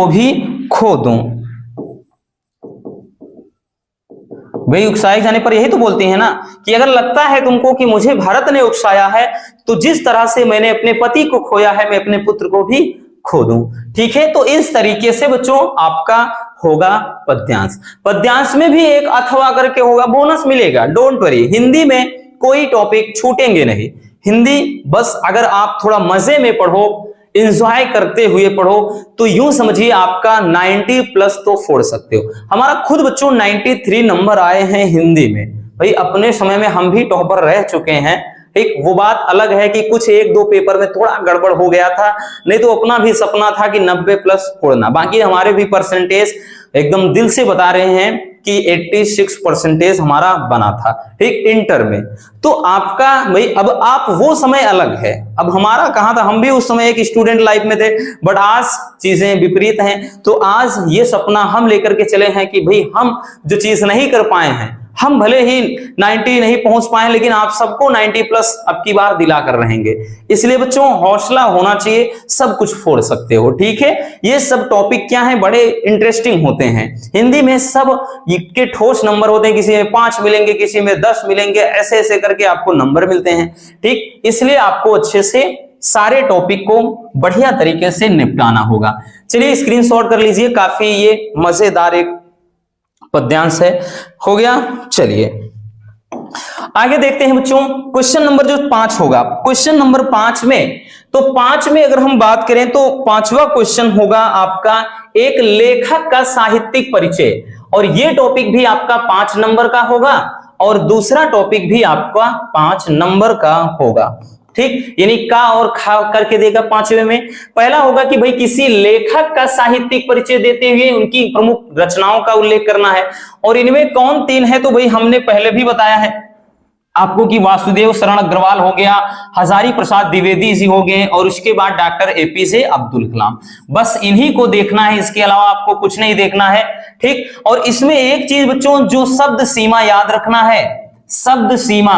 A: भी खो दूं। भाई उकसाए जाने पर यही तो बोलती है ना कि अगर लगता है तुमको कि मुझे भारत ने उकसाया है, तो जिस तरह से मैंने अपने पति को खोया है, मैं अपने पुत्र को भी खो दूं, ठीक है। तो इस तरीके से बच्चों आपका होगा पद्यांश। पद्यांश में भी एक अथवा करके होगा, बोनस मिलेगा, डोंट वरी। हिंदी में कोई टॉपिक छूटेंगे नहीं। हिंदी बस अगर आप थोड़ा मजे में पढ़ो, एंजॉय करते हुए पढ़ो, तो यूं समझिए आपका 90 प्लस तो फोड़ सकते हो। हमारा खुद बच्चों 93 नंबर आए हैं हिंदी में। भाई अपने समय में हम भी टॉपर रह चुके हैं, ठीक। वो बात अलग है कि कुछ एक दो पेपर में थोड़ा गड़बड़ हो गया था, नहीं तो अपना भी सपना था कि 90 प्लस फोड़ना। बाकी हमारे भी परसेंटेज एकदम दिल से बता रहे हैं कि 86% हमारा बना था, ठीक, इंटर में। तो आपका भाई अब आप वो समय अलग है, अब हमारा कहां था, हम भी उस समय एक स्टूडेंट लाइफ में थे, बट आज चीजें विपरीत हैं। तो आज ये सपना हम लेकर के चले हैं कि भाई हम जो चीज नहीं कर पाए हैं, हम भले ही 90 नहीं पहुंच पाए, लेकिन आप सबको 90 प्लस अब की बार दिला कर रहेंगे। इसलिए बच्चों हौसला होना चाहिए, सब कुछ फोड़ सकते हो, ठीक है। ये सब टॉपिक क्या है, बड़े इंटरेस्टिंग होते हैं। हिंदी में सब के ठोस नंबर होते हैं, किसी में 5 मिलेंगे, किसी में 10 मिलेंगे, ऐसे ऐसे करके आपको नंबर मिलते हैं, ठीक। इसलिए आपको अच्छे से सारे टॉपिक को बढ़िया तरीके से निपटाना होगा। चलिए स्क्रीनशॉट कर लीजिए, काफी ये मजेदार एक पद्यांश है, हो गया। चलिए आगे देखते हैं बच्चों, क्वेश्चन नंबर जो 5 होगा, क्वेश्चन नंबर 5 में, तो 5 में अगर हम बात करें तो 5वां क्वेश्चन होगा आपका एक लेखक का साहित्यिक परिचय। और ये टॉपिक भी आपका 5 नंबर का होगा और दूसरा टॉपिक भी आपका 5 नंबर का होगा, ठीक। यानी का और खा करके देगा 5वें में। पहला होगा कि भाई किसी लेखक का साहित्यिक परिचय देते हुए उनकी प्रमुख रचनाओं का उल्लेख करना है। और इनमें कौन 3 है, तो भाई हमने पहले भी बताया है आपको कि वासुदेव शरण अग्रवाल हो गया, हजारी प्रसाद द्विवेदी जी हो गए, और उसके बाद डॉक्टर एपीजे अब्दुल कलाम। बस इन्हीं को देखना है, इसके अलावा आपको कुछ नहीं देखना है, ठीक। और इसमें एक चीज बच्चों, जो शब्द सीमा याद रखना है, शब्द सीमा,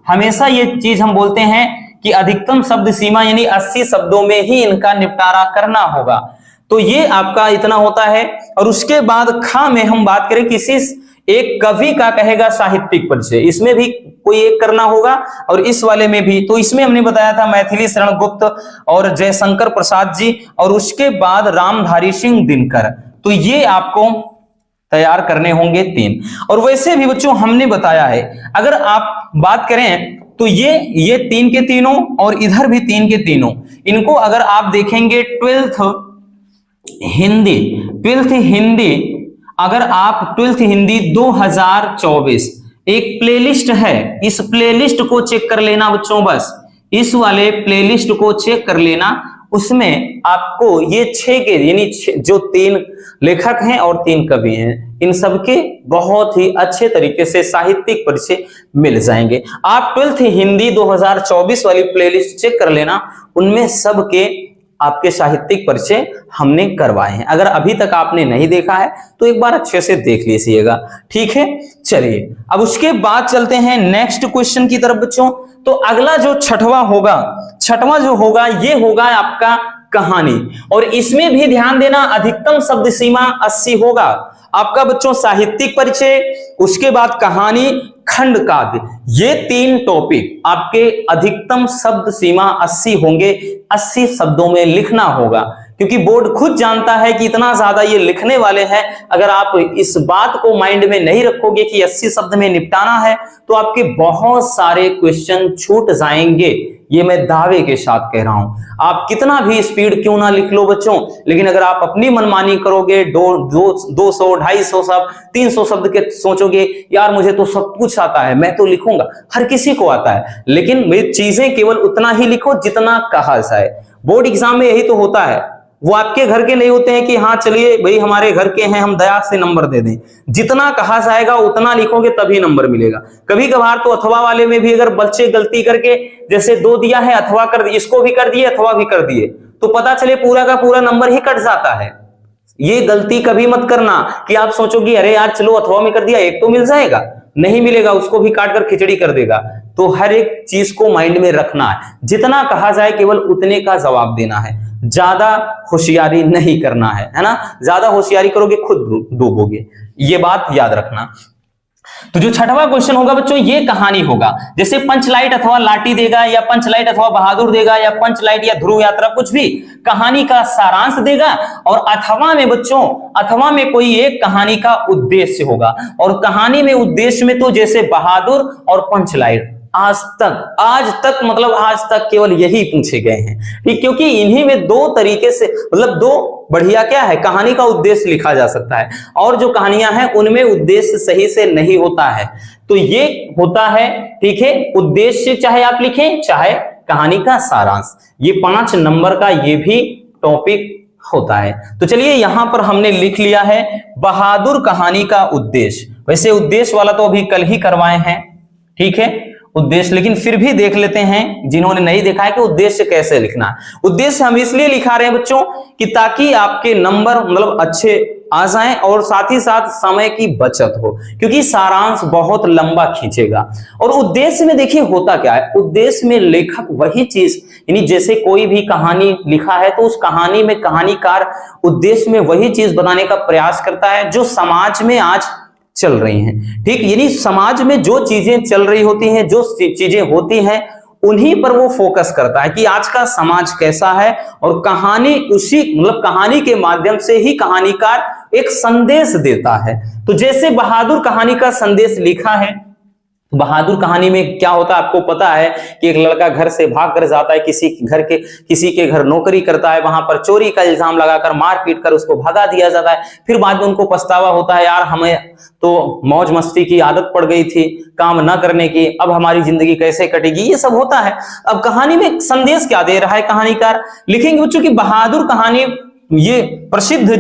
A: हमेशा ये चीज हम बोलते हैं कि अधिकतम शब्द सीमा यानी 80 शब्दों में ही इनका निपटारा करना होगा। तो ये आपका इतना होता है। और उसके बाद खा में हम बात करें किसी एक कवि का कहेगा साहित्यिक परिचय, इसमें भी कोई एक करना होगा। और इस वाले में भी, तो इसमें हमने बताया था मैथिली शरण गुप्त और जयशंकर प्रसाद जी, और उसके बाद रामधारी सिंह दिनकर। तो ये आपको तैयार करने होंगे 3। और वैसे भी बच्चों हमने बताया है, अगर आप बात करें तो ये 3 के तीनों और इधर भी 3 के तीनों, इनको अगर आप देखेंगे 12th हिंदी, अगर आप 12th हिंदी 2024 एक प्लेलिस्ट है, इस प्लेलिस्ट को चेक कर लेना बच्चों, बस इस वाले प्लेलिस्ट को चेक कर लेना। उसमें आपको ये 6 के यानी जो 3 लेखक हैं और 3 कवि हैं, इन सबके बहुत ही अच्छे तरीके से साहित्यिक परिचय मिल जाएंगे। आप 12th हिंदी 2024 वाली प्लेलिस्ट चेक कर लेना, उनमें सबके आपके साहित्यिक परिचय हमने करवाए हैं। अगर अभी तक आपने नहीं देखा है तो एक बार अच्छे से देख लीजिएगा, ठीक है। चलिए अब उसके बाद चलते हैं नेक्स्ट क्वेश्चन की तरफ बच्चों। तो अगला जो 6वां होगा, 6वां जो होगा ये होगा आपका कहानी। और इसमें भी ध्यान देना, अधिकतम शब्द सीमा 80 होगा आपका बच्चों। साहित्यिक परिचय, उसके बाद कहानी, खंड काव्य, ये 3 टॉपिक आपके अधिकतम शब्द सीमा 80 होंगे। 80 शब्दों में लिखना होगा, क्योंकि बोर्ड खुद जानता है कि इतना ज्यादा ये लिखने वाले हैं। अगर आप इस बात को माइंड में नहीं रखोगे कि 80 शब्द में निपटाना है, तो आपके बहुत सारे क्वेश्चन छूट जाएंगे। ये मैं दावे के साथ कह रहा हूं। आप कितना भी स्पीड क्यों ना लिख लो बच्चों, लेकिन अगर आप अपनी मनमानी करोगे, 200, 250 शब्द, 300 शब्द के सोचोगे, यार मुझे तो सब कुछ आता है, मैं तो लिखूंगा, हर किसी को आता है, लेकिन वे चीजें केवल उतना ही लिखो जितना कहा जाए। बोर्ड एग्जाम में यही तो होता है, वो आपके घर के नहीं होते हैं कि हाँ चलिए भाई हमारे घर के हैं, हम दया से नंबर दे दें। जितना कहा जाएगा उतना लिखोगे तभी नंबर मिलेगा। कभी कभार तो अथवा वाले में भी अगर बच्चे गलती करके, जैसे 2 दिया है, अथवा कर दिए, इसको भी कर दिए, अथवा भी कर दिए, तो पता चले पूरा का पूरा नंबर ही कट जाता है। ये गलती कभी मत करना कि आप सोचोगे अरे यार चलो अथवा में कर दिया, एक तो मिल जाएगा, नहीं मिलेगा, उसको भी काट कर खिचड़ी कर देगा। तो हर एक चीज को माइंड में रखना है, जितना कहा जाए केवल उतने का जवाब देना है, ज्यादा होशियारी नहीं करना है ना। ज्यादा होशियारी करोगे खुद डूबोगे, ये बात याद रखना। तो जो छठवां क्वेश्चन होगा बच्चों ये कहानी होगा, जैसे पंचलाइट अथवा लाठी देगा, या पंचलाइट अथवा बहादुर देगा, या पंचलाइट या ध्रुव यात्रा, कुछ भी कहानी का सारांश देगा। और अथवा में बच्चों, अथवा में कोई एक कहानी का उद्देश्य होगा, और कहानी में उद्देश्य में तो जैसे बहादुर और पंचलाइट आज तक मतलब आज तक केवल यही पूछे गए हैं, ठीक, क्योंकि इन्हीं में दो तरीके से मतलब दो बढ़िया क्या है कहानी का उद्देश्य लिखा जा सकता है, और जो कहानियां हैं उनमें उद्देश्य सही से नहीं होता है। तो ये होता है, ठीक है, उद्देश्य चाहे आप लिखें चाहे कहानी का सारांश, ये 5 नंबर का ये भी टॉपिक होता है। तो चलिए यहां पर हमने लिख लिया है बहादुर कहानी का उद्देश्य। वैसे उद्देश्य वाला तो अभी कल ही करवाए हैं, ठीक है, उद्देश्य, लेकिन फिर भी देख लेते हैं जिन्होंने नहीं देखा है कि उद्देश्य कैसे लिखना है। उद्देश्य हम इसलिए लिखा रहे हैं बच्चों कि ताकि आपके नंबर मतलब अच्छे आ जाएं और साथ ही साथ समय की बचत हो, क्योंकि सारांश बहुत लंबा खींचेगा। और उद्देश्य में देखिए होता क्या है, उद्देश्य में लेखक वही चीज, यानी जैसे कोई भी कहानी लिखा है तो उस कहानी में कहानीकार उद्देश्य में वही चीज बताने का प्रयास करता है जो समाज में आज चल रही हैं, ठीक, यानी समाज में जो चीजें चल रही होती हैं, जो चीजें होती हैं उन्हीं पर वो फोकस करता है कि आज का समाज कैसा है, और कहानी उसी मतलब कहानी के माध्यम से ही कहानीकार एक संदेश देता है। तो जैसे बहादुर कहानी का संदेश लिखा है, बहादुर कहानी में क्या होता है आपको पता है कि एक लड़का घर से भाग कर जाता है, किसी के घर नौकरी करता है, वहां पर चोरी का इल्जाम लगाकर मार पीट कर उसको भगा दिया जाता है। फिर बाद में उनको पछतावा होता है, यार हमें तो मौज मस्ती की आदत पड़ गई थी काम ना करने की, अब हमारी जिंदगी कैसे कटेगी, ये सब होता है। अब कहानी में संदेश क्या दे रहा है कहानीकार, लिखेंगे बच्चों की बहादुर कहानी, ये प्रसिद्ध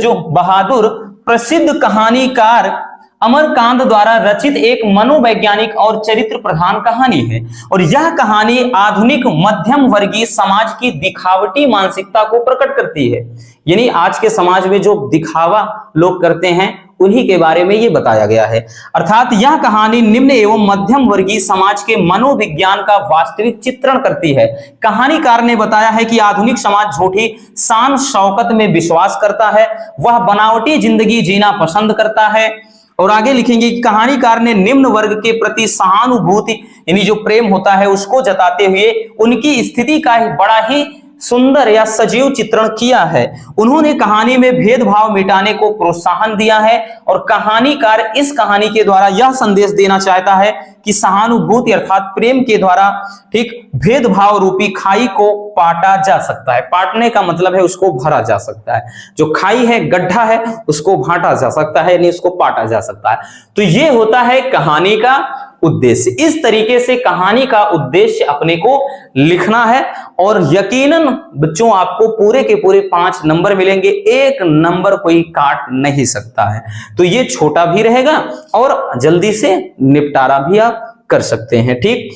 A: कहानीकार अमरकांत द्वारा रचित एक मनोवैज्ञानिक और चरित्र प्रधान कहानी है, और यह कहानी आधुनिक मध्यम वर्गीय समाज की दिखावटी मानसिकता को प्रकट करती है। यानी आज के समाज में जो दिखावा लोग करते हैं उन्हीं के बारे में ये बताया गया है। अर्थात यह कहानी निम्न एवं मध्यम वर्गीय समाज के मनोविज्ञान का वास्तविक चित्रण करती है। कहानीकार ने बताया है कि आधुनिक समाज झूठी शान शौकत में विश्वास करता है, वह बनावटी जिंदगी जीना पसंद करता है। और आगे लिखेंगे कि कहानीकार ने निम्न वर्ग के प्रति सहानुभूति यानी जो प्रेम होता है उसको जताते हुए उनकी स्थिति का बड़ा ही सुंदर या सजीव चित्रण किया है। उन्होंने कहानी में भेदभाव मिटाने को प्रोत्साहन दिया है, और कहानीकार इस कहानी के द्वारा यह संदेश देना चाहता है कि सहानुभूति अर्थात प्रेम के द्वारा ठीक भेदभाव रूपी खाई को पाटा जा सकता है। पाटने का मतलब है उसको भरा जा सकता है, जो खाई है गड्ढा है उसको भाटा जा सकता है, यानी उसको पाटा जा सकता है। तो ये होता है कहानी का उद्देश्य। इस तरीके से कहानी का उद्देश्य अपने को लिखना है, और यकीनन बच्चों आपको पूरे के पूरे 5 नंबर मिलेंगे, एक नंबर कोई काट नहीं सकता है। तो ये छोटा भी रहेगा और जल्दी से निपटारा भी आप कर सकते हैं, ठीक।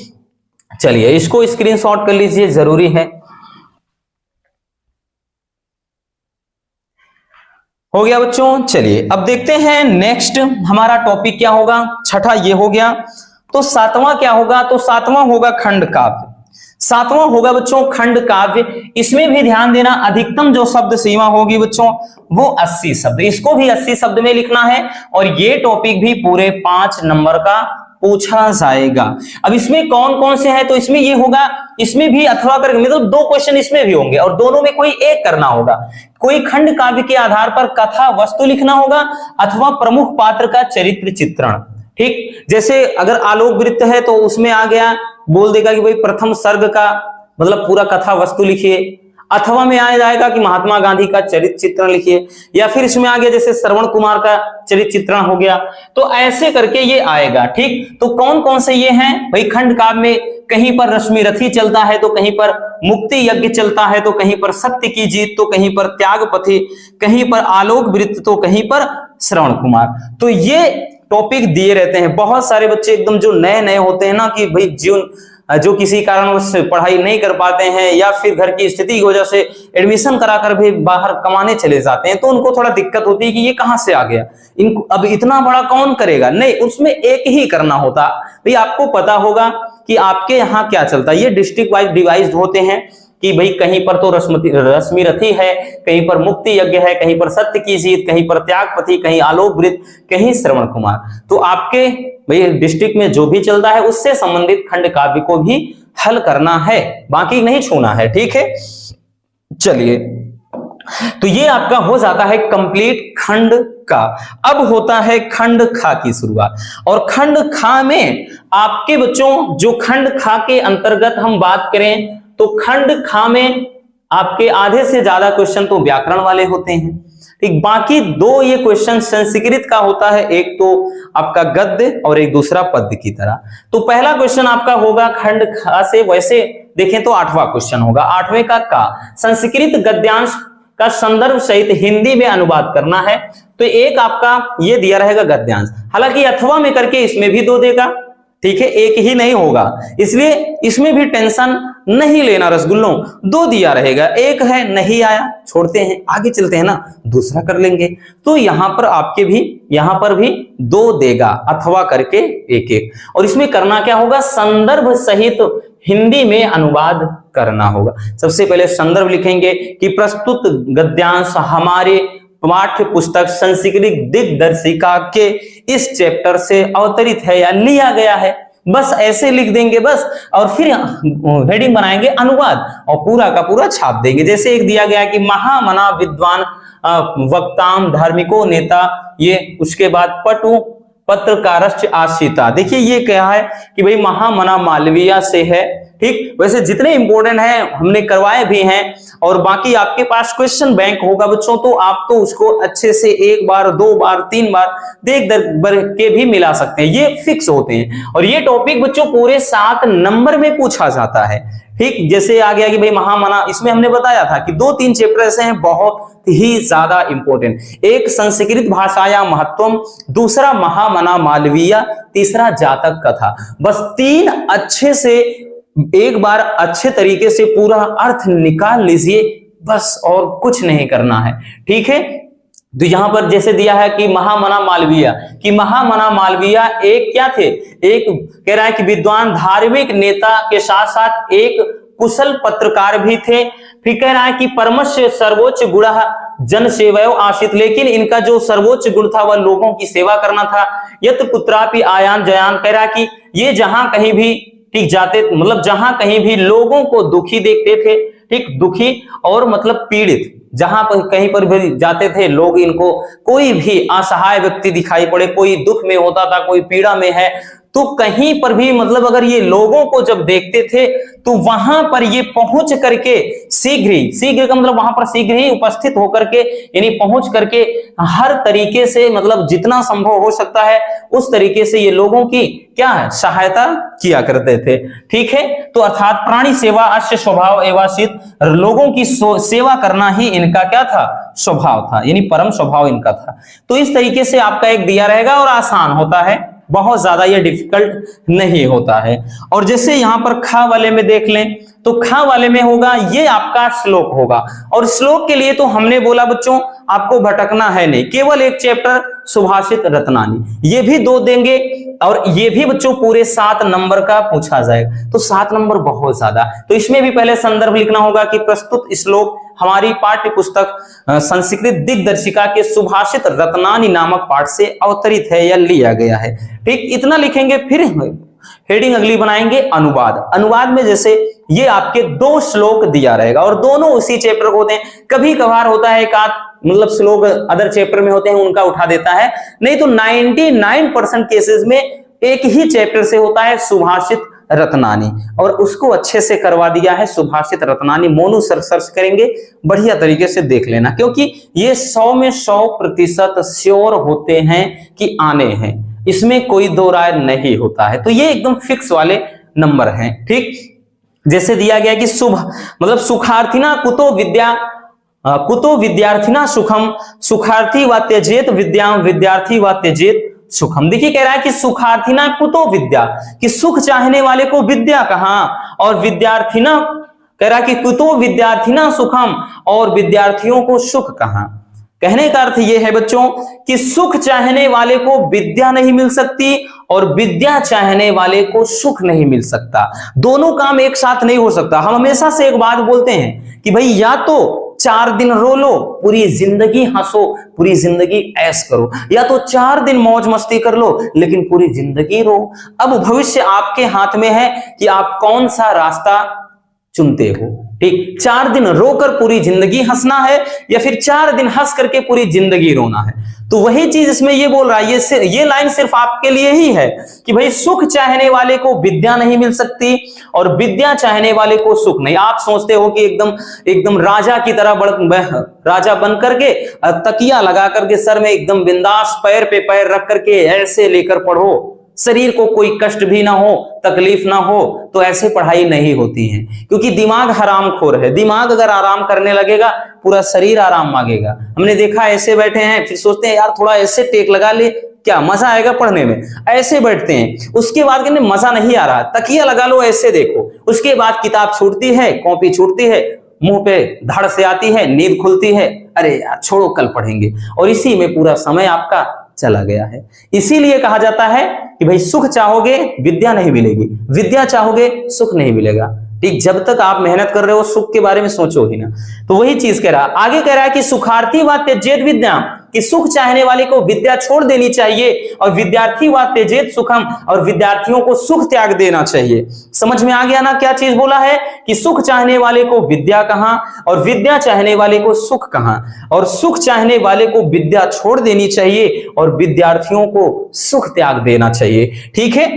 A: चलिए इसको स्क्रीनशॉट कर लीजिए, जरूरी है। हो गया बच्चों। चलिए अब देखते हैं नेक्स्ट हमारा टॉपिक क्या होगा। छठा ये हो गया, तो 7वां क्या होगा, तो 7वां होगा खंड काव्य। 7वां होगा बच्चों खंड काव्य। इसमें भी ध्यान देना, अधिकतम जो शब्द सीमा होगी बच्चों वो 80 शब्द, इसको भी 80 शब्द में लिखना है, और ये टॉपिक भी पूरे 5 नंबर का पूछा जाएगा। अब इसमें कौन कौन से हैं, तो इसमें ये होगा, इसमें भी अथवा करके मतलब 2 क्वेश्चन इसमें भी होंगे, और दोनों में कोई एक करना होगा। कोई खंड काव्य के आधार पर कथा वस्तु लिखना होगा, अथवा प्रमुख पात्र का चरित्र चित्रण, ठीक। जैसे अगर आलोक वृत्त है तो उसमें आ गया, बोल देगा कि भाई प्रथम सर्ग का मतलब पूरा कथा वस्तु लिखिए। अथवा में आ जाएगा कि महात्मा गांधी का चरित्र चित्रण लिखिए, या फिर इसमें आ गया जैसे श्रवण कुमार का चरित्र चित्रण हो गया, तो ऐसे करके ये आएगा, ठीक। तो कौन कौन से ये हैं भाई, खंड काव्य में कहीं पर रश्मि रथी चलता है, तो कहीं पर मुक्ति यज्ञ चलता है, तो कहीं पर सत्य की जीत, तो कहीं पर त्यागपथी, कहीं पर आलोक वृत्त, तो कहीं पर श्रवण कुमार। तो ये टॉपिक दिए रहते हैं। बहुत सारे बच्चे एकदम जो नए नए होते हैं ना कि भाई जो किसी कारणवश पढ़ाई नहीं कर पाते हैं, या फिर घर की स्थिति की वजह से एडमिशन कराकर भी बाहर कमाने चले जाते हैं, तो उनको थोड़ा दिक्कत होती है कि ये कहां से आ गया, इनको अब इतना बड़ा कौन करेगा। नहीं, उसमें एक ही करना होता। भाई आपको पता होगा कि आपके यहाँ क्या चलता है, ये डिस्ट्रिक्ट वाइज डिवाइज होते हैं कि भाई कहीं पर तो रश्मि रथी है, कहीं पर मुक्ति यज्ञ है, कहीं पर सत्य की जीत, कहीं पर त्यागपति, कहीं आलोक वृत्त, कहीं श्रवण कुमार। तो आपके भाई डिस्ट्रिक्ट में जो भी चलता है उससे संबंधित खंड काव्य को भी हल करना है, बाकी नहीं छूना है। ठीक है, चलिए, तो ये आपका हो जाता है कंप्लीट खंड का। अब होता है खंड खा की शुरुआत, और खंड खा में आपके बच्चों जो खंड खा के अंतर्गत हम बात करें तो खंड खा में आपके आधे से ज्यादा क्वेश्चन तो व्याकरण वाले होते हैं। ठीक, बाकी दो ये क्वेश्चन संस्कृत का होता है, एक तो आपका गद्य और एक दूसरा पद्य की तरह। तो पहला क्वेश्चन आपका होगा खंड खा से, वैसे देखें तो 8वां क्वेश्चन होगा, 8वें का संस्कृत गद्यांश का संदर्भ सहित हिंदी में अनुवाद करना है। तो एक आपका ये दिया रहेगा गद्यांश, हालांकि अथवा में करके इसमें भी 2 देगा। ठीक है, एक ही नहीं होगा, इसलिए इसमें भी टेंशन नहीं लेना रसगुल्लों, 2 दिया रहेगा। एक है नहीं आया, छोड़ते हैं, आगे चलते हैं ना, दूसरा कर लेंगे। तो यहां पर आपके भी यहां पर भी 2 देगा, अथवा करके एक एक। और इसमें करना क्या होगा, संदर्भ सहित हिंदी में अनुवाद करना होगा। सबसे पहले संदर्भ लिखेंगे कि प्रस्तुत गद्यांश हमारे पाठ्य पुस्तक संस्कृत दिग्दर्शिका के इस चैप्टर से अवतरित है या लिया गया है, बस ऐसे लिख देंगे बस। और फिर हेडिंग बनाएंगे अनुवाद और पूरा का पूरा छाप देंगे। जैसे एक दिया गया कि महामना विद्वान वक्ताम धार्मिको नेता, ये उसके बाद पटु पत्रकारश्च आशिता। देखिए ये क्या है कि भाई महामना मालवीय से है। ठीक, वैसे जितने इंपॉर्टेंट हैं हमने करवाए भी हैं, और बाकी आपके पास क्वेश्चन बैंक होगा बच्चों, तो आप तो उसको अच्छे से 1 बार 2 बार 3 बार देख कर के भी मिला सकते हैं, ये फिक्स होते हैं। और ये टॉपिक बच्चों पूरे 7 नंबर में पूछा जाता है। ठीक, जैसे आ गया कि भाई महामना, इसमें हमने बताया था कि 2-3 चैप्टर ऐसे हैं बहुत ही ज्यादा इंपॉर्टेंट। एक संस्कृत भाषाया महत्वम, दूसरा महामना मालवीय, तीसरा जातक कथा। बस 3 अच्छे से एक बार अच्छे तरीके से पूरा अर्थ निकाल लीजिए, बस और कुछ नहीं करना है। ठीक है, तो यहां पर जैसे दिया है कि महामना मालवीय, कि महामना मालवीय एक क्या थे, एक कह रहा है कि विद्वान धार्मिक नेता के साथ साथ एक कुशल पत्रकार भी थे। फिर कह रहा है कि परमस्य सर्वोच्च गुण जन सेवयो आशित, लेकिन इनका जो सर्वोच्च गुण था वह लोगों की सेवा करना था। यत्र कुत्रापि आयान जयान, कह रहा है कि ये जहां कहीं भी ठीक जाते, मतलब जहां कहीं भी लोगों को दुखी देखते थे, ठीक, दुखी और मतलब पीड़ित, जहां पर कहीं पर भी जाते थे लोग, इनको कोई भी असहाय व्यक्ति दिखाई पड़े, कोई दुख में होता था, कोई पीड़ा में है, तो कहीं पर भी मतलब अगर ये लोगों को जब देखते थे तो वहां पर ये पहुंच करके शीघ्र का मतलब वहां पर शीघ्र ही उपस्थित होकर के, यानी पहुंच करके हर तरीके से मतलब जितना संभव हो सकता है उस तरीके से ये लोगों की क्या है सहायता किया करते थे। ठीक है, तो अर्थात प्राणी सेवा अस्य स्वभाव एवासित, लोगों की सेवा करना ही इनका क्या था, स्वभाव था, यानी परम स्वभाव इनका था। तो इस तरीके से आपका एक दिया रहेगा और आसान होता है, बहुत ज्यादा ये डिफिकल्ट नहीं होता है। और जैसे यहां पर खा वाले में देख लें तो खा वाले में होगा ये आपका श्लोक होगा, और श्लोक के लिए तो हमने बोला बच्चों आपको भटकना है नहीं, केवल एक चैप्टर सुभाषित रत्नानी, ये भी 2 देंगे, और ये भी बच्चों पूरे 7 नंबर का पूछा जाएगा। तो 7 नंबर बहुत ज्यादा, तो इसमें भी पहले संदर्भ लिखना होगा कि प्रस्तुत श्लोक हमारी पाठ्य पुस्तक संस्कृत दिग्दर्शिका के सुभाषित रत्नानी नामक पाठ से अवतरित है या लिया गया है। ठीक, इतना लिखेंगे। फिर हेडिंग अगली बनाएंगे अनुवाद। अनुवाद में जैसे ये आपके 2 श्लोक दिया रहेगा और दोनों उसी चैप्टर को होते हैं, कभी कभार होता है एक आध मतलब श्लोक अदर चैप्टर में होते हैं उनका उठा देता है, नहीं तो 99% केसेस में एक ही चैप्टर से होता है सुभाषित रत्नानी, और उसको अच्छे से करवा दिया है सुभाषित रत्नानी। मोनू सर्च करेंगे, बढ़िया तरीके से देख लेना, क्योंकि ये 100 में 100% श्योर होते हैं कि आने हैं, इसमें कोई 2 राय नहीं होता है। तो ये एकदम फिक्स वाले नंबर हैं। ठीक, जैसे दिया गया कि शुभ मतलब सुखार्थिना कुतो विद्यार्थिना सुखम, सुखार्थी व त्यजेत विद्याम विद्यार्थी व त्यजेत सुखम। देखिए कह रहा है कि सुखार्थिना कुतो विद्या, कि सुख चाहने वाले को विद्या कहां, और विद्यार्थिना कह रहा है कि कुतो विद्यार्थिना सुखम, और विद्यार्थियों को सुख कहां। कहने का अर्थ यह है बच्चों कि सुख चाहने वाले को विद्या नहीं मिल सकती और विद्या चाहने वाले को सुख नहीं मिल सकता। दोनों काम एक साथ नहीं हो सकता। हम हमेशा से एक बात बोलते हैं कि भाई या तो 4 दिन रो लो, पूरी जिंदगी हंसो, पूरी जिंदगी ऐश करो, या तो 4 दिन मौज मस्ती कर लो लेकिन पूरी जिंदगी रो। अब भविष्य आपके हाथ में है कि आप कौन सा रास्ता चुनते हो। ठीक, 4 दिन रोकर पूरी जिंदगी हंसना है या फिर 4 दिन हंस करके पूरी जिंदगी रोना है। तो वही चीज इसमें ये बोल रहा है, ये लाइन सिर्फ आपके लिए ही है कि भाई सुख चाहने वाले को विद्या नहीं मिल सकती और विद्या चाहने वाले को सुख नहीं। आप सोचते हो कि एकदम राजा की तरह राजा बन करके तकिया लगा करके सर में एकदम बिंदास पैर पे पैर रख करके ऐसे लेकर पढ़ो, शरीर को कोई कष्ट भी ना हो, तकलीफ ना हो, तो ऐसे पढ़ाई नहीं होती है। क्योंकि दिमाग हरामखोर है। दिमाग अगर आराम करने लगेगा पूरा शरीर आराम मांगेगा। हमने देखा ऐसे बैठे हैं फिर सोचते हैं यार थोड़ा ऐसे टेक लगा ले, क्या मजा आएगा पढ़ने में, ऐसे बैठते हैं। उसके बाद कहते मजा नहीं आ रहा, तकिया लगा लो ऐसे देखो। उसके बाद किताब छूटती है, कॉपी छूटती है, मुंह पे धड़ से आती है, नींद खुलती है, अरे यार छोड़ो कल पढ़ेंगे, और इसी में पूरा समय आपका चला गया है। इसीलिए कहा जाता है कि भाई सुख चाहोगे विद्या नहीं मिलेगी, विद्या चाहोगे सुख नहीं मिलेगा। ठीक, जब तक आप मेहनत कर रहे हो सुख के बारे में सोचो ही ना। तो वही चीज कह रहा, आगे कह रहा है कि सुखार्थी व त्यजेत विद्या, कि सुख चाहने वाले को विद्या छोड़ देनी चाहिए और विद्यार्थी व त्यजेत सुखम, और विद्यार्थियों को सुख त्याग देना चाहिए। समझ में आ गया ना क्या चीज बोला है कि सुख चाहने वाले को विद्या कहां और विद्या चाहने वाले को सुख कहां, और सुख चाहने वाले को विद्या छोड़ देनी चाहिए और विद्यार्थियों को सुख त्याग देना चाहिए। ठीक है,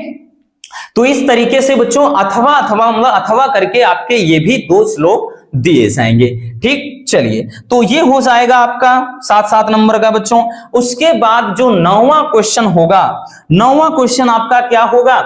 A: तो इस तरीके से बच्चों अथवा करके आपके ये भी 2 श्लोक दिए जाएंगे। ठीक, चलिए तो ये हो जाएगा आपका 7 नंबर का बच्चों। उसके बाद जो 9वां क्वेश्चन होगा, 9वां क्वेश्चन आपका क्या होगा,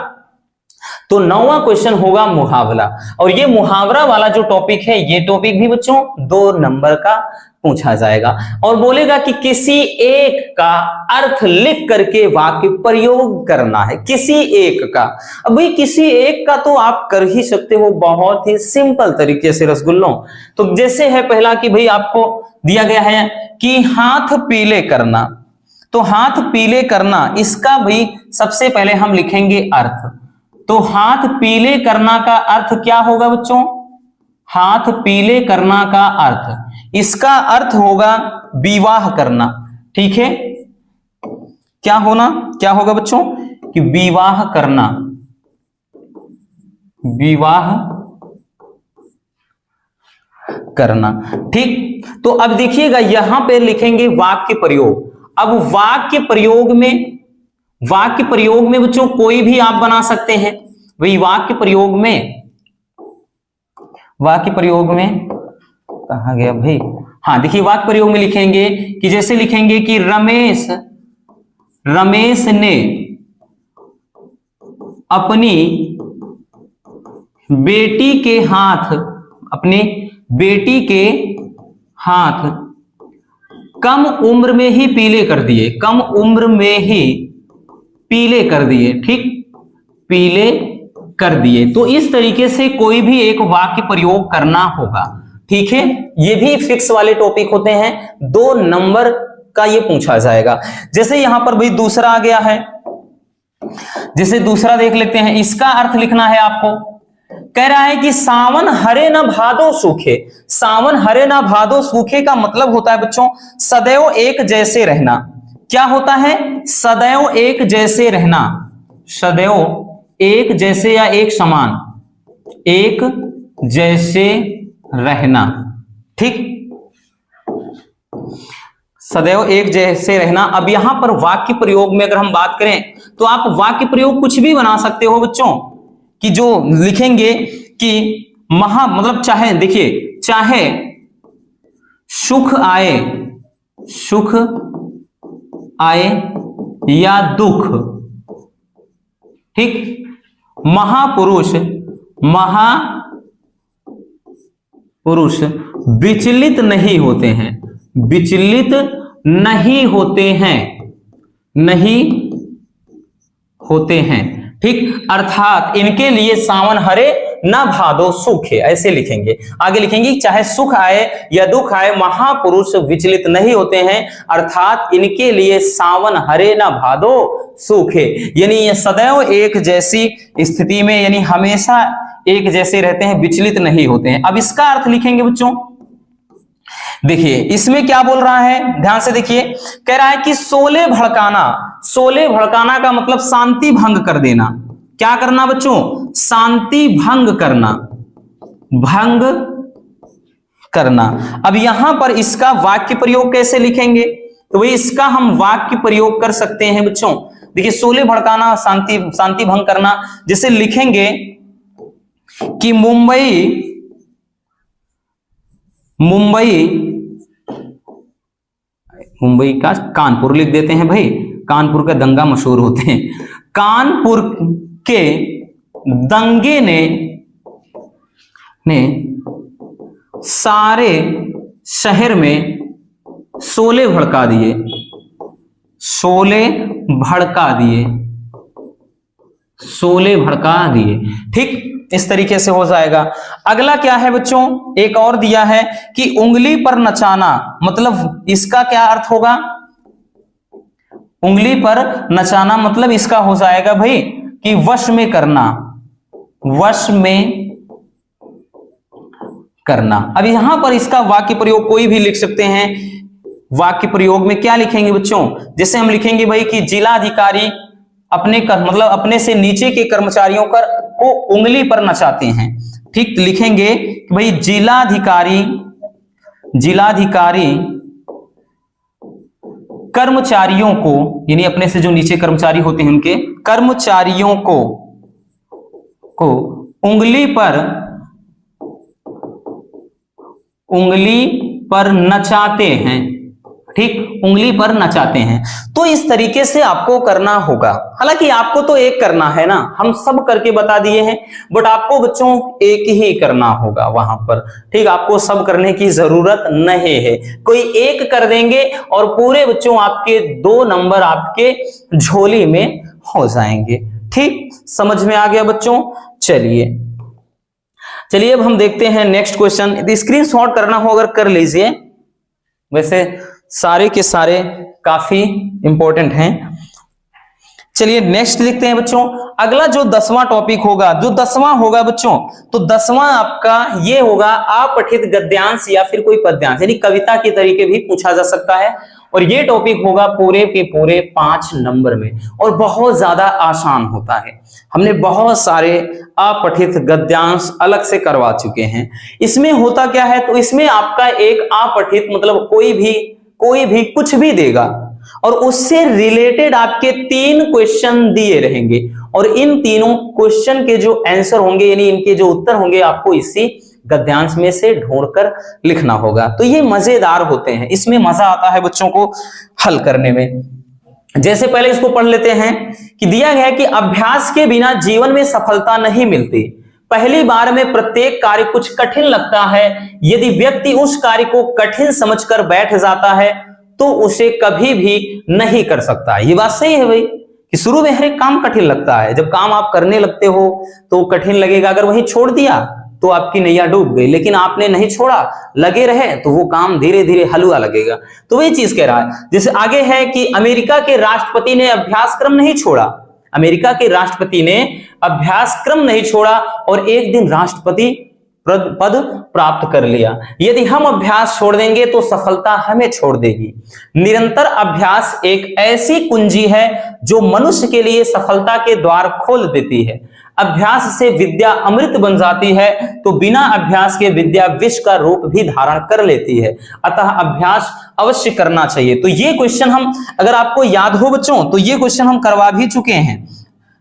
A: तो 9वां क्वेश्चन होगा मुहावरा। और ये मुहावरा वाला जो टॉपिक है, ये टॉपिक भी बच्चों 2 नंबर का पूछा जाएगा और बोलेगा कि किसी एक का अर्थ लिख करके वाक्य प्रयोग करना है। किसी एक का, अब भाई किसी एक का तो आप कर ही सकते हो बहुत ही सिंपल तरीके से रसगुल्लों। तो जैसे है पहला कि भाई आपको दिया गया है कि हाथ पीले करना, तो हाथ पीले करना इसका भाई सबसे पहले हम लिखेंगे अर्थ। तो हाथ पीले करना का अर्थ क्या होगा बच्चों, हाथ पीले करना का अर्थ, इसका अर्थ होगा विवाह करना। ठीक है, क्या होगा बच्चों कि विवाह करना, विवाह करना। ठीक, तो अब देखिएगा यहां पे लिखेंगे वाक्य प्रयोग। अब वाक्य प्रयोग में बच्चों कोई भी आप बना सकते हैं। वही वाक्य प्रयोग में कहा गया भाई, हाँ देखिए वाक्य प्रयोग में लिखेंगे कि जैसे लिखेंगे कि रमेश ने अपनी बेटी के हाथ कम उम्र में ही पीले कर दिए, ठीक, पीले कर दिए। तो इस तरीके से कोई भी एक वाक्य प्रयोग करना होगा। ठीक है, ये भी फिक्स वाले टॉपिक होते हैं, 2 नंबर का ये पूछा जाएगा। जैसे यहां पर भाई दूसरा आ गया है, जैसे दूसरा देख लेते हैं, इसका अर्थ लिखना है आपको। कह रहा है कि सावन हरे न भादो सूखे। सावन हरे न भादो सूखे का मतलब होता है बच्चों सदैव एक जैसे रहना। क्या होता है, सदैव एक जैसे रहना, सदैव एक जैसे या एक समान, एक जैसे रहना। ठीक, सदैव एक जैसे रहना। अब यहां पर वाक्य प्रयोग में अगर हम बात करें तो आप वाक्य प्रयोग कुछ भी बना सकते हो बच्चों, कि जो लिखेंगे कि मतलब चाहे देखिए, चाहे सुख आए या दुख, ठीक, महापुरुष विचलित नहीं होते हैं, ठीक, अर्थात इनके लिए सावन हरे न भादो सूखे, ऐसे लिखेंगे। आगे लिखेंगे चाहे सुख आए या दुख आए महापुरुष विचलित नहीं होते हैं, अर्थात इनके लिए सावन हरे न भादो सूखे, यानी ये सदैव एक जैसी स्थिति में, यानी हमेशा एक जैसे रहते हैं, विचलित नहीं होते हैं। अब इसका अर्थ लिखेंगे बच्चों। देखिए इसमें क्या बोल रहा है, ध्यान से देखिए, कह रहा है कि सोले भड़काना, सोले भड़काना का मतलब शांति भंग कर देना। क्या करना बच्चों, शांति भंग करना, भंग करना। अब यहां पर इसका वाक्य प्रयोग कैसे लिखेंगे, तो वही इसका हम वाक्य प्रयोग कर सकते हैं बच्चों। देखिए सोले भड़काना, शांति भंग करना, जैसे लिखेंगे कि मुंबई का कानपुर लिख देते हैं भाई, कानपुर का दंगा मशहूर होते हैं। कानपुर के दंगे ने सारे शहर में शोले भड़का दिए, शोले भड़का दिए, शोले भड़का दिए। ठीक, इस तरीके से हो जाएगा। अगला क्या है बच्चों, एक और दिया है कि उंगली पर नचाना, मतलब इसका क्या अर्थ होगा, उंगली पर नचाना मतलब इसका हो जाएगा भाई कि वश में करना, वश में करना। अब यहां पर इसका वाक्य प्रयोग कोई भी लिख सकते हैं। वाक्य प्रयोग में क्या लिखेंगे बच्चों, जैसे हम लिखेंगे भाई कि जिलाधिकारी मतलब अपने से नीचे के कर्मचारियों को उंगली पर नचाते हैं। ठीक, लिखेंगे कि भाई जिलाधिकारी कर्मचारियों को, यानी अपने से जो नीचे कर्मचारी होते हैं उनके कर्मचारियों को उंगली पर नचाते हैं। ठीक, उंगली पर नचाते हैं। तो इस तरीके से आपको करना होगा। हालांकि आपको तो एक करना है ना, हम सब करके बता दिए हैं, बट आपको बच्चों एक ही करना होगा वहां पर। ठीक, आपको सब करने की जरूरत नहीं है, कोई एक कर देंगे और पूरे बच्चों आपके 2 नंबर आपके झोली में हो जाएंगे। ठीक, समझ में आ गया बच्चों। चलिए अब हम देखते हैं नेक्स्ट क्वेश्चन। स्क्रीनशॉट करना हो अगर कर लीजिए, वैसे सारे के सारे काफी इंपॉर्टेंट हैं। चलिए नेक्स्ट लिखते हैं बच्चों। अगला जो 10वां टॉपिक होगा, जो 10वां होगा बच्चों, तो 10वां आपका ये होगा अपठित गद्यांश या फिर कोई पद्यांश, यानी कविता के तरीके भी पूछा जा सकता है। और ये टॉपिक होगा पूरे के पूरे 5 नंबर में और बहुत ज्यादा आसान होता है। हमने बहुत सारे अपठित गद्यांश अलग से करवा चुके हैं। इसमें होता क्या है, तो इसमें आपका एक अपठित मतलब कोई भी कुछ भी देगा और उससे रिलेटेड आपके 3 क्वेश्चन दिए रहेंगे और इन तीनों क्वेश्चन के जो आंसर होंगे, यानी इनके जो उत्तर होंगे, आपको इसी गद्यांश में से ढूंढकर लिखना होगा। तो ये मजेदार होते हैं, इसमें मजा आता है बच्चों को हल करने में। जैसे पहले इसको पढ़ लेते हैं कि दिया गया है कि अभ्यास के बिना जीवन में सफलता नहीं मिलती। पहली बार में प्रत्येक कार्य कुछ कठिन लगता है। यदि व्यक्ति उस कार्य को कठिन समझकर बैठ जाता है तो उसे कभी भी नहीं कर सकता। ये बात सही है भाई कि शुरू में हर एक काम कठिन लगता है। जब काम आप करने लगते हो तो कठिन लगेगा, अगर वहीं छोड़ दिया तो आपकी नैया डूब गई, लेकिन आपने नहीं छोड़ा, लगे रहे, तो वो काम धीरे धीरे हलवा लगेगा। तो वही चीज कह रहा है। जैसे आगे है कि अमेरिका के राष्ट्रपति ने अभ्यासक्रम नहीं छोड़ा। अमेरिका के राष्ट्रपति ने अभ्यासक्रम नहीं छोड़ा और एक दिन राष्ट्रपति पद प्राप्त कर लिया। यदि हम अभ्यास छोड़ देंगे तो सफलता हमें छोड़ देगी। निरंतर अभ्यास एक ऐसी कुंजी है जो मनुष्य के लिए सफलता के द्वार खोल देती है। अभ्यास से विद्या अमृत बन जाती है तो बिना अभ्यास के विद्या विष का रूप भी धारण कर लेती है। अतः अभ्यास अवश्य करना चाहिए। तो ये क्वेश्चन हम, अगर आपको याद हो बच्चों, तो ये क्वेश्चन हम करवा भी चुके हैं।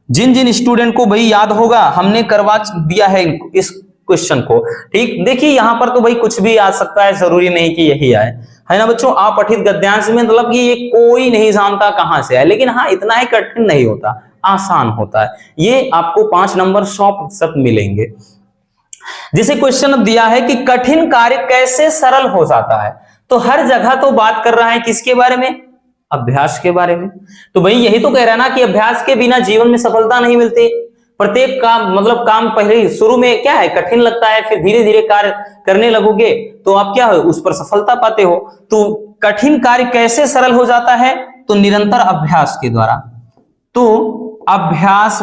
A: जिन जिन स्टूडेंट को भाई याद होगा, हमने करवा दिया है इस क्वेश्चन को। ठीक, देखिए यहां पर तो भाई कुछ भी आ सकता है, जरूरी नहीं कि यही आए, है ना बच्चों। अपठित गद्यांश में मतलब कि ये कोई नहीं जानता कहां से आए, लेकिन हाँ इतना ही कठिन नहीं होता, आसान होता है। ये आपको 5 नंबर 100% मिलेंगे। जैसे क्वेश्चन अब दिया है कि कठिन कार्य कैसे सरल हो जाता है, तो हर जगह तो बात कर रहा है किसके बारे में, अभ्यास के बारे में। तो भाई यही तो कह रहा है ना कि अभ्यास के बिना जीवन में सफलता नहीं मिलती। प्रत्येक काम मतलब काम पहले शुरू में क्या है कठिन लगता है, फिर धीरे धीरे कार्य करने लगोगे तो आप क्या हो उस पर सफलता पाते हो। तो कठिन कार्य कैसे सरल हो जाता है, तो निरंतर अभ्यास के द्वारा। तो अभ्यास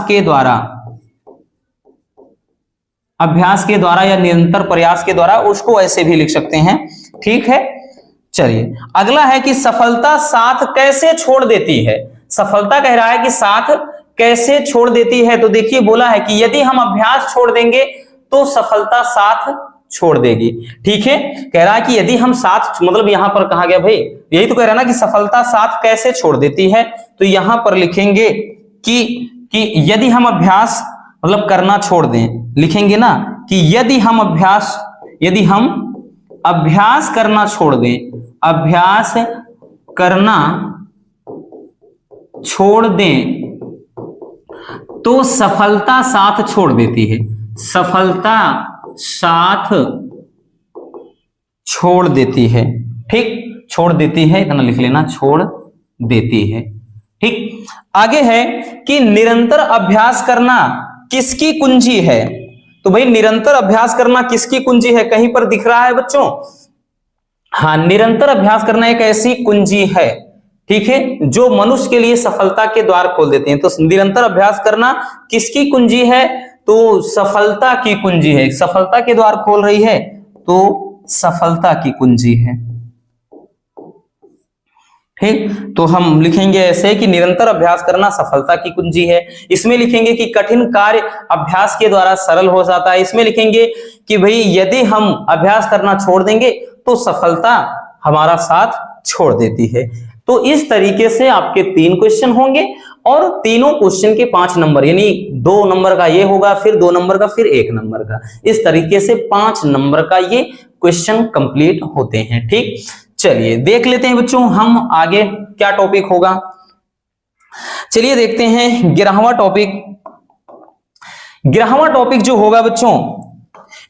A: के द्वारा या निरंतर प्रयास के द्वारा, उसको ऐसे भी लिख सकते हैं, ठीक है। चलिए अगला है कि सफलता साथ कैसे छोड़ देती है। सफलता कह रहा है कि साथ कैसे छोड़ देती है, तो देखिए बोला है कि यदि हम अभ्यास छोड़ देंगे तो सफलता साथ छोड़ देगी, ठीक है। कह रहा है कि यदि हम साथ, मतलब यहां पर कहा गया भाई यही तो कह रहा है ना कि सफलता साथ कैसे छोड़ देती है, तो यहां पर लिखेंगे कि यदि हम अभ्यास मतलब करना छोड़ दें, लिखेंगे ना कि यदि हम अभ्यास करना छोड़ दें, अभ्यास करना छोड़ दें तो सफलता साथ छोड़ देती है। सफलता साथ छोड़ देती है, ठीक, छोड़ देती है, इतना लिख लेना, छोड़ देती है, ठीक। आगे है कि निरंतर अभ्यास करना किसकी कुंजी है। तो भाई निरंतर अभ्यास करना किसकी कुंजी है, कहीं पर दिख रहा है बच्चों? हाँ, निरंतर अभ्यास करना एक ऐसी कुंजी है, ठीक है, जो मनुष्य के लिए सफलता के द्वार खोल देते हैं। तो निरंतर अभ्यास करना किसकी कुंजी है, तो सफलता की कुंजी है। सफलता के द्वार खोल रही है तो सफलता की कुंजी है, ठीक। तो हम लिखेंगे ऐसे कि निरंतर अभ्यास करना सफलता की कुंजी है। इसमें लिखेंगे कि कठिन कार्य अभ्यास के द्वारा सरल हो जाता है। इसमें लिखेंगे कि भाई यदि हम अभ्यास करना छोड़ देंगे तो सफलता हमारा साथ छोड़ देती है। तो इस तरीके से आपके 3 क्वेश्चन होंगे और तीनों क्वेश्चन के 5 नंबर, यानी 2 नंबर का ये होगा, फिर 2 नंबर का, फिर 1 नंबर का, इस तरीके से 5 नंबर का ये क्वेश्चन कंप्लीट होते हैं, ठीक। चलिए देख लेते हैं बच्चों हम आगे क्या टॉपिक होगा। चलिए देखते हैं 11वां टॉपिक। 11वां टॉपिक जो होगा बच्चों,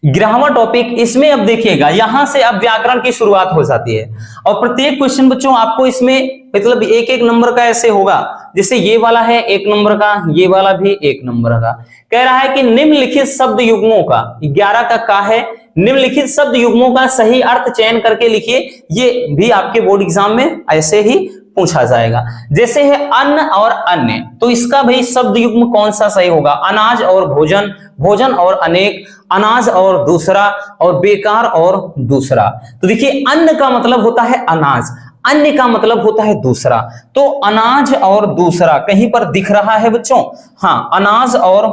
A: 11वां टॉपिक, इसमें अब देखिएगा यहां से अब व्याकरण की शुरुआत हो जाती है और प्रत्येक क्वेश्चन बच्चों आपको इसमें मतलब 1-1 नंबर का ऐसे होगा। जैसे ये वाला है 1 नंबर का, ये वाला भी 1 नंबर का। कह रहा है कि निम्नलिखित शब्द युग्मों का, 11 का है, निम्नलिखित शब्द युग्मों का सही अर्थ चयन करके लिखिए। ये भी आपके बोर्ड एग्जाम में ऐसे ही पूछा जाएगा। जैसे है अन्न और अन्य, तो इसका भाई शब्द युग्म कौन सा सही होगा? अनाज और भोजन, भोजन और अनेक, अनाज और दूसरा, और बेकार और दूसरा। तो देखिए अन्न का मतलब होता है अनाज, अन्य का मतलब होता है दूसरा। तो अनाज और दूसरा कहीं पर दिख रहा है बच्चों? हाँ, अनाज और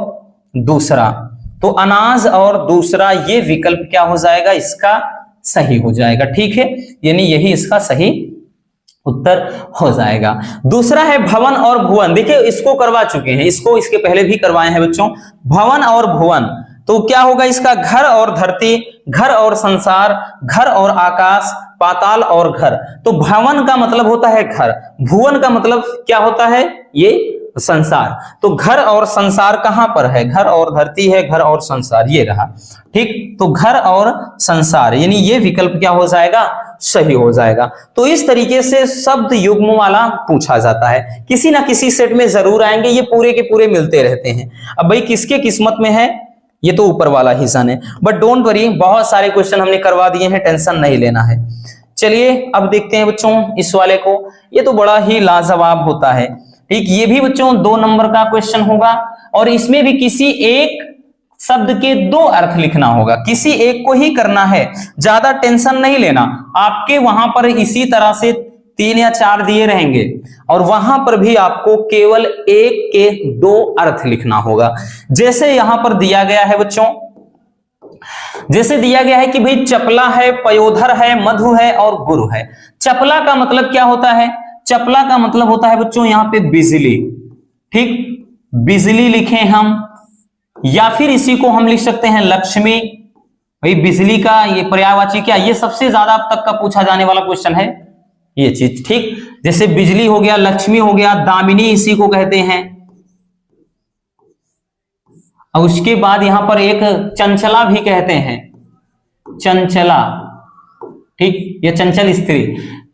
A: दूसरा। तो अनाज और दूसरा ये विकल्प क्या हो जाएगा? इसका सही हो जाएगा, ठीक है, यानी यही इसका सही उत्तर हो जाएगा। दूसरा है भवन और भुवन। देखिए इसको करवा चुके हैं, इसको इसके पहले भी करवाए हैं बच्चों। भवन और भुवन, तो क्या होगा इसका? घर और धरती, घर और संसार, घर और आकाश, पाताल और घर। तो भवन का मतलब होता है घर, भुवन का मतलब क्या होता है? ये संसार। तो घर और संसार कहां पर है? घर और धरती है, घर और संसार ये रहा, ठीक। तो घर और संसार यानी ये विकल्प क्या हो जाएगा? सही हो जाएगा। तो इस तरीके से शब्द युग्म वाला पूछा जाता है, किसी ना किसी सेट में जरूर आएंगे, ये पूरे के पूरे मिलते रहते हैं। अब भाई किसके किस्मत में है ये तो ऊपर वाला ही जाने, बट डोंट वरी, बहुत सारे क्वेश्चन हमने करवा दिए हैं, टेंशन नहीं लेना है। चलिए अब देखते हैं बच्चों इस वाले को, ये तो बड़ा ही लाजवाब होता है, ठीक। ये भी बच्चों 2 नंबर का क्वेश्चन होगा और इसमें भी किसी एक शब्द के 2 अर्थ लिखना होगा, किसी एक को ही करना है, ज्यादा टेंशन नहीं लेना। आपके वहां पर इसी तरह से 3 या 4 दिए रहेंगे और वहां पर भी आपको केवल एक के 2 अर्थ लिखना होगा। जैसे यहां पर दिया गया है बच्चों, जैसे दिया गया है कि भाई चपला है, पयोधर है, मधु है और गुरु है। चपला का मतलब क्या होता है? चपला का मतलब होता है बच्चों यहां पे बिजली, ठीक, बिजली लिखें हम, या फिर इसी को हम लिख सकते हैं लक्ष्मी। भाई बिजली का ये पर्यायवाची क्या? ये सबसे ज्यादा अब तक का पूछा जाने वाला क्वेश्चन है ये चीज, ठीक। जैसे बिजली हो गया, लक्ष्मी हो गया, दामिनी इसी को कहते हैं। और उसके बाद यहां पर एक चंचला भी कहते हैं, चंचला, ठीक, ये चंचल स्त्री।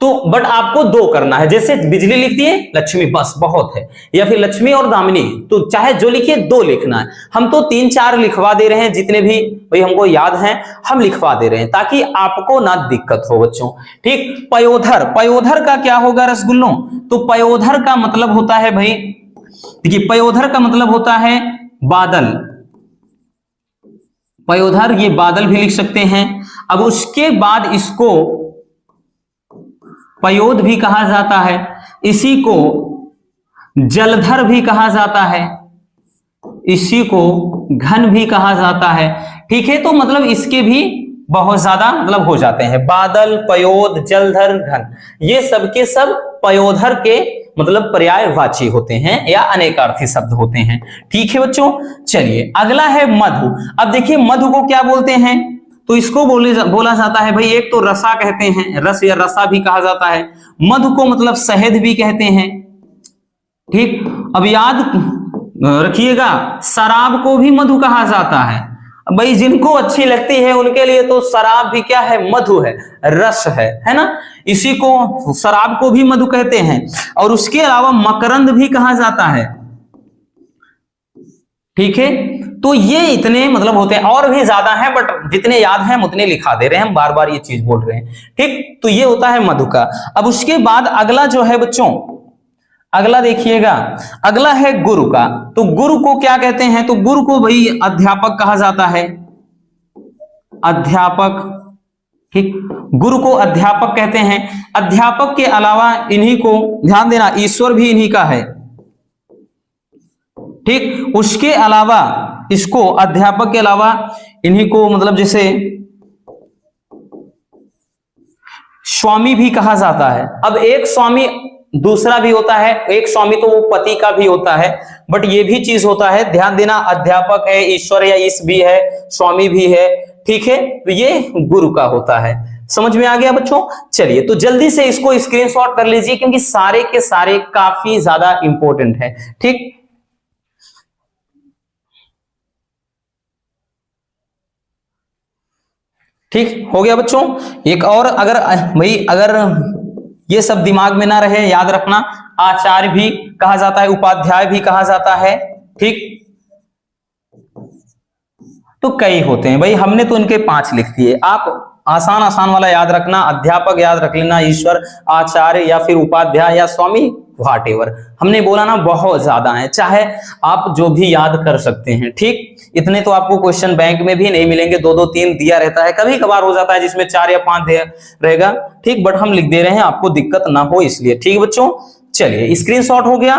A: तो बट आपको दो करना है, जैसे बिजली लिखती है लक्ष्मी, बस बहुत है, या फिर लक्ष्मी और दामिनी, तो चाहे जो लिखिए दो लिखना है। हम तो 3-4 लिखवा दे रहे हैं, जितने भी भाई हमको याद हैं हम लिखवा दे रहे हैं ताकि आपको ना दिक्कत हो बच्चों। ठीक, पयोधर, पयोधर का क्या होगा रसगुल्लों? तो पयोधर का मतलब होता है भाई, देखिए पयोधर का मतलब होता है बादल, पयोधर ये बादल भी लिख सकते हैं। अब उसके बाद इसको पयोध भी कहा जाता है, इसी को जलधर भी कहा जाता है, इसी को घन भी कहा जाता है। ठीक है, तो मतलब इसके भी बहुत ज्यादा मतलब हो जाते हैं, बादल, पयोध, जलधर, घन, ये सब के सब पयोधर के मतलब पर्यायवाची होते हैं या अनेकार्थी शब्द होते हैं। ठीक है बच्चों, चलिए अगला है मधु। अब देखिए मधु को क्या बोलते हैं? तो इसको बोला जाता है भाई, एक तो रसा कहते हैं, रस या रसा भी कहा जाता है, मधु को मतलब शहद भी कहते हैं। ठीक, अब याद रखिएगा शराब को भी मधु कहा जाता है। भाई जिनको अच्छी लगती है उनके लिए तो शराब भी क्या है? मधु है, रस है ना। इसी को शराब को भी मधु कहते हैं, और उसके अलावा मकरंद भी कहा जाता है। ठीक है, तो ये इतने मतलब होते हैं, और भी ज्यादा है बट जितने याद हैं हम उतने लिखा दे रहे हैं, हम बार बार ये चीज बोल रहे हैं। ठीक, तो ये होता है मधु का। अब उसके बाद अगला जो है बच्चों, अगला देखिएगा, अगला है गुरु का। तो गुरु को क्या कहते हैं? तो गुरु को भाई अध्यापक कहा जाता है, अध्यापक। ठीक, गुरु को अध्यापक कहते हैं। अध्यापक के अलावा इन्हीं को, ध्यान देना, ईश्वर भी इन्हीं का है। ठीक, उसके अलावा इसको अध्यापक के अलावा इन्हीं को मतलब जैसे स्वामी भी कहा जाता है। अब एक स्वामी दूसरा भी होता है, एक स्वामी तो वो पति का भी होता है, बट ये भी चीज होता है, ध्यान देना, अध्यापक है, ईश्वर या ईश भी है, स्वामी भी है। ठीक है, तो ये गुरु का होता है। समझ में आ गया बच्चों? चलिए तो जल्दी से इसको स्क्रीनशॉट कर लीजिए क्योंकि सारे के सारे काफी ज्यादा इंपॉर्टेंट है। ठीक, ठीक हो गया बच्चों। एक और अगर भाई अगर ये सब दिमाग में ना रहे, याद रखना, आचार्य भी कहा जाता है, उपाध्याय भी कहा जाता है। ठीक, तो कई होते हैं भाई, हमने तो इनके 5 लिख दिए। आप आसान आसान वाला याद रखना, अध्यापक याद रख लेना, ईश्वर, आचार्य या फिर उपाध्याय या स्वामी, व्हाटएवर। हमने बोला ना बहुत ज्यादा है, चाहे आप जो भी याद कर सकते हैं। ठीक, इतने तो आपको क्वेश्चन बैंक में भी नहीं मिलेंगे, 2-2 3 दिया रहता है, कभी कभार हो जाता है जिसमें 4 या 5 रहेगा। ठीक, बट हम लिख दे रहे हैं आपको दिक्कत ना हो इसलिए। ठीक बच्चों, चलिए स्क्रीनशॉट हो गया।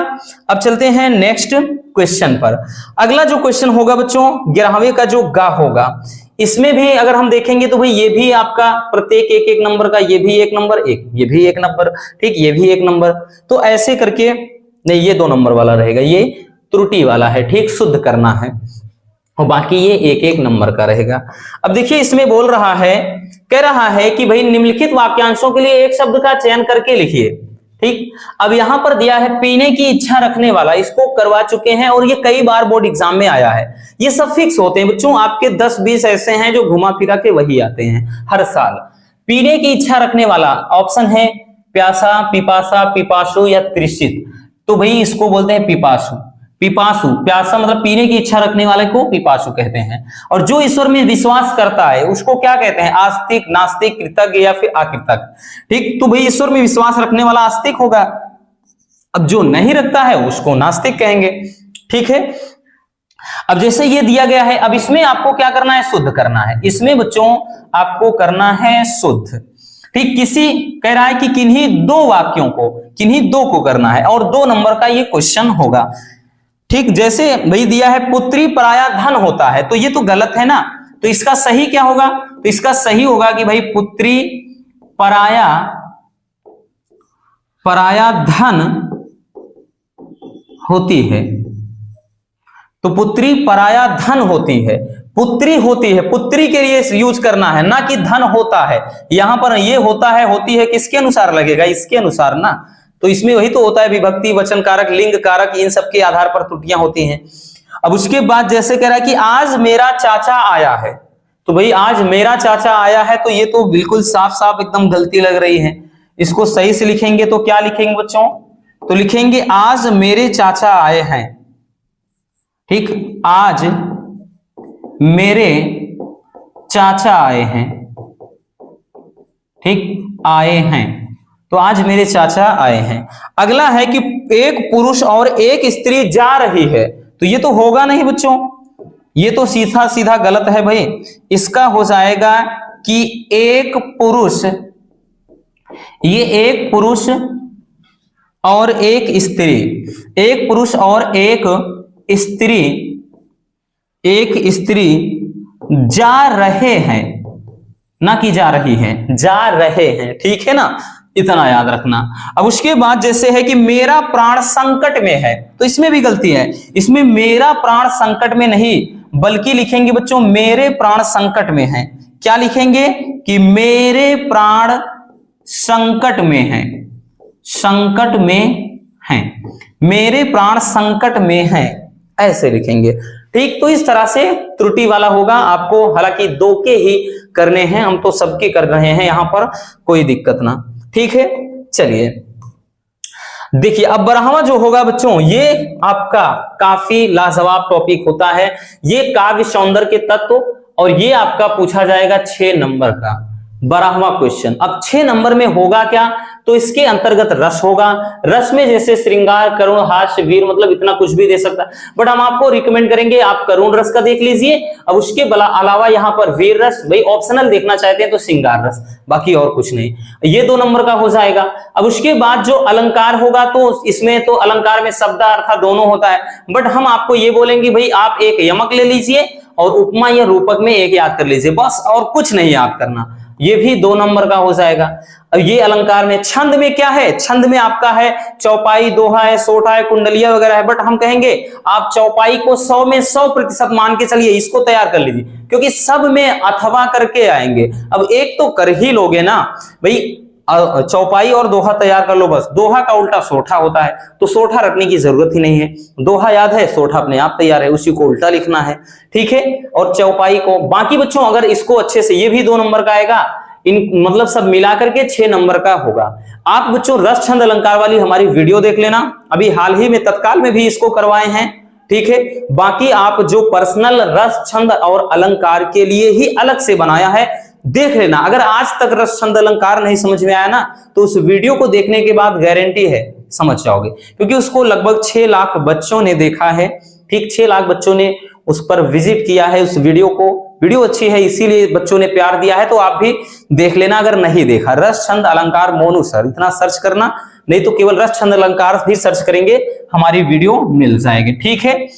A: अब चलते हैं नेक्स्ट क्वेश्चन पर। अगला जो क्वेश्चन होगा बच्चों 11वें का जो गा होगा, इसमें भी अगर हम देखेंगे तो भाई ये भी आपका प्रत्येक 1-1 नंबर का, ये भी 1 नंबर, ये भी 1 नंबर, ठीक, ये भी 1 नंबर, तो ऐसे करके, नहीं ये 2 नंबर वाला रहेगा, ये त्रुटि वाला है। ठीक, शुद्ध करना है, और बाकी ये 1-1 नंबर का रहेगा। अब देखिए इसमें बोल रहा है, कह रहा है कि भाई निम्नलिखित वाक्यांशों के लिए एक शब्द का चयन करके लिखिए। ठीक, अब यहां पर दिया है पीने की इच्छा रखने वाला, इसको करवा चुके हैं और ये कई बार बोर्ड एग्जाम में आया है। ये सब फिक्स होते हैं बच्चों, आपके 10-20 ऐसे हैं जो घुमा फिरा के वही आते हैं हर साल। पीने की इच्छा रखने वाला ऑप्शन है प्यासा, पिपासा, पिपासु या तृषित। तो भाई इसको बोलते हैं पिपासु। पिपासु, प्यासा मतलब पीने की इच्छा रखने वाले को पिपासु कहते हैं। और जो ईश्वर में विश्वास करता है उसको क्या कहते हैं? आस्तिक, नास्तिक, कृतज्ञ या फिर अकृतज्ञ। ठीक, तो भाई ईश्वर में विश्वास रखने वाला आस्तिक होगा, अब जो नहीं रखता है उसको नास्तिक कहेंगे। ठीक है, अब जैसे ये दिया गया है, अब इसमें आपको क्या करना है? शुद्ध करना है। इसमें बच्चों आपको करना है शुद्ध। ठीक, किसी कह रहा है कि किन्हीं 2 वाक्यों को, किन्हीं 2 को करना है और 2 नंबर का ये क्वेश्चन होगा। ठीक, जैसे भाई दिया है पुत्री पराया धन होता है, तो ये तो गलत है ना, तो इसका सही क्या होगा? तो इसका सही होगा कि भाई पुत्री पराया धन होती है। तो पुत्री पराया धन होती है, पुत्री होती है, पुत्री के लिए यूज करना है, ना कि धन होता है। यहां पर ये होता है, होती है किसके अनुसार लगेगा? इसके अनुसार ना। तो इसमें वही तो होता है, विभक्ति, वचन कारक, लिंग कारक, इन सब के आधार पर त्रुटियां होती हैं। अब उसके बाद जैसे कह रहा है कि आज मेरा चाचा आया है, तो भाई आज मेरा चाचा आया है, तो ये तो बिल्कुल साफ साफ एकदम गलती लग रही है। इसको सही से लिखेंगे तो क्या लिखेंगे बच्चों? तो लिखेंगे आज मेरे चाचा आए हैं। ठीक, आज मेरे चाचा आए हैं। ठीक, आए हैं, तो आज मेरे चाचा आए हैं। अगला है कि एक पुरुष और एक स्त्री जा रही है, तो ये तो होगा नहीं बच्चों, ये तो सीधा सीधा गलत है भाई। इसका हो जाएगा कि एक पुरुष, ये एक पुरुष और एक स्त्री, एक पुरुष और एक स्त्री जा रहे हैं, ना कि जा रही है, जा रहे हैं। ठीक है ना, इतना याद रखना। अब उसके बाद जैसे है कि मेरा प्राण संकट में है, तो इसमें भी गलती है। इसमें मेरा प्राण संकट में नहीं बल्कि लिखेंगे बच्चों मेरे प्राण संकट में है। क्या लिखेंगे कि मेरे प्राण संकट में है, संकट में है, मेरे प्राण संकट में है, ऐसे लिखेंगे। ठीक, तो इस तरह से त्रुटि वाला होगा आपको, हालांकि दो के ही करने हैं, हम तो सबके कर रहे हैं, यहां पर कोई दिक्कत ना। ठीक है, चलिए देखिए अब 12वां जो होगा बच्चों, ये आपका काफी लाजवाब टॉपिक होता है, ये काव्य सौंदर्य के तत्व, और ये आपका पूछा जाएगा 6 नंबर का 12वां क्वेश्चन। अब 6 नंबर में होगा क्या, तो इसके अंतर्गत रस होगा। रस में जैसे श्रृंगार, करुण, हास्य, वीर, मतलब इतना कुछ भी दे सकता है, बट हम आपको रिकमेंड करेंगे आप करुण रस का देख लीजिए। अब उसके अलावा यहाँ पर वीर रस, भाई ऑप्शनल देखना चाहते हैं तो श्रृंगार रस, बाकी और कुछ नहीं। ये 2 नंबर का हो जाएगा। अब उसके बाद जो अलंकार होगा, तो इसमें तो अलंकार में शब्दार्थ दोनों होता है, बट हम आपको ये बोलेंगे भाई आप एक यमक ले लीजिए और उपमा या रूपक में एक याद कर लीजिए, बस और कुछ नहीं याद करना। ये भी 2 नंबर का हो जाएगा। अब ये अलंकार में, छंद में क्या है, छंद में आपका है चौपाई, दोहा है, सोठा है, कुंडलिया वगैरह है, बट हम कहेंगे आप चौपाई को 100 में 100% मान के चलिए, इसको तैयार कर लीजिए, क्योंकि सब में अथवा करके आएंगे। अब एक तो कर ही लोगे ना भाई, चौपाई और दोहा तैयार कर लो बस। दोहा का उल्टा सोठा होता है, तो सोठा रखने की जरूरत ही नहीं है, दोहा याद है, सोठा अपने आप तैयार है, उसी को उल्टा लिखना है। ठीक है, और चौपाई को, बाकी बच्चों अगर इसको अच्छे से, ये भी 2 नंबर का आएगा, इन मतलब सब मिलाकर के 6 नंबर का होगा। आप बच्चों रस छंद अलंकार वाली हमारी वीडियो देख लेना, अभी हाल ही में तत्काल में भी इसको करवाए हैं। ठीक है, बाकी आप जो पर्सनल रस छंद और अलंकार के लिए ही अलग से बनाया है, देख लेना। अगर आज तक रस छंद अलंकार नहीं समझ में आया ना, तो उस वीडियो को देखने के बाद गारंटी है समझ जाओगे, क्योंकि उसको लगभग 6 लाख बच्चों ने देखा है। ठीक, 6 लाख बच्चों ने उस पर विजिट किया है उस वीडियो को। वीडियो अच्छी है इसीलिए बच्चों ने प्यार दिया है, तो आप भी देख लेना अगर नहीं देखा। रस छंद अलंकार मोनू सर इतना सर्च करना, नहीं तो केवल रस छंद अलंकार भी सर्च करेंगे, हमारी वीडियो मिल जाएगी। ठीक है,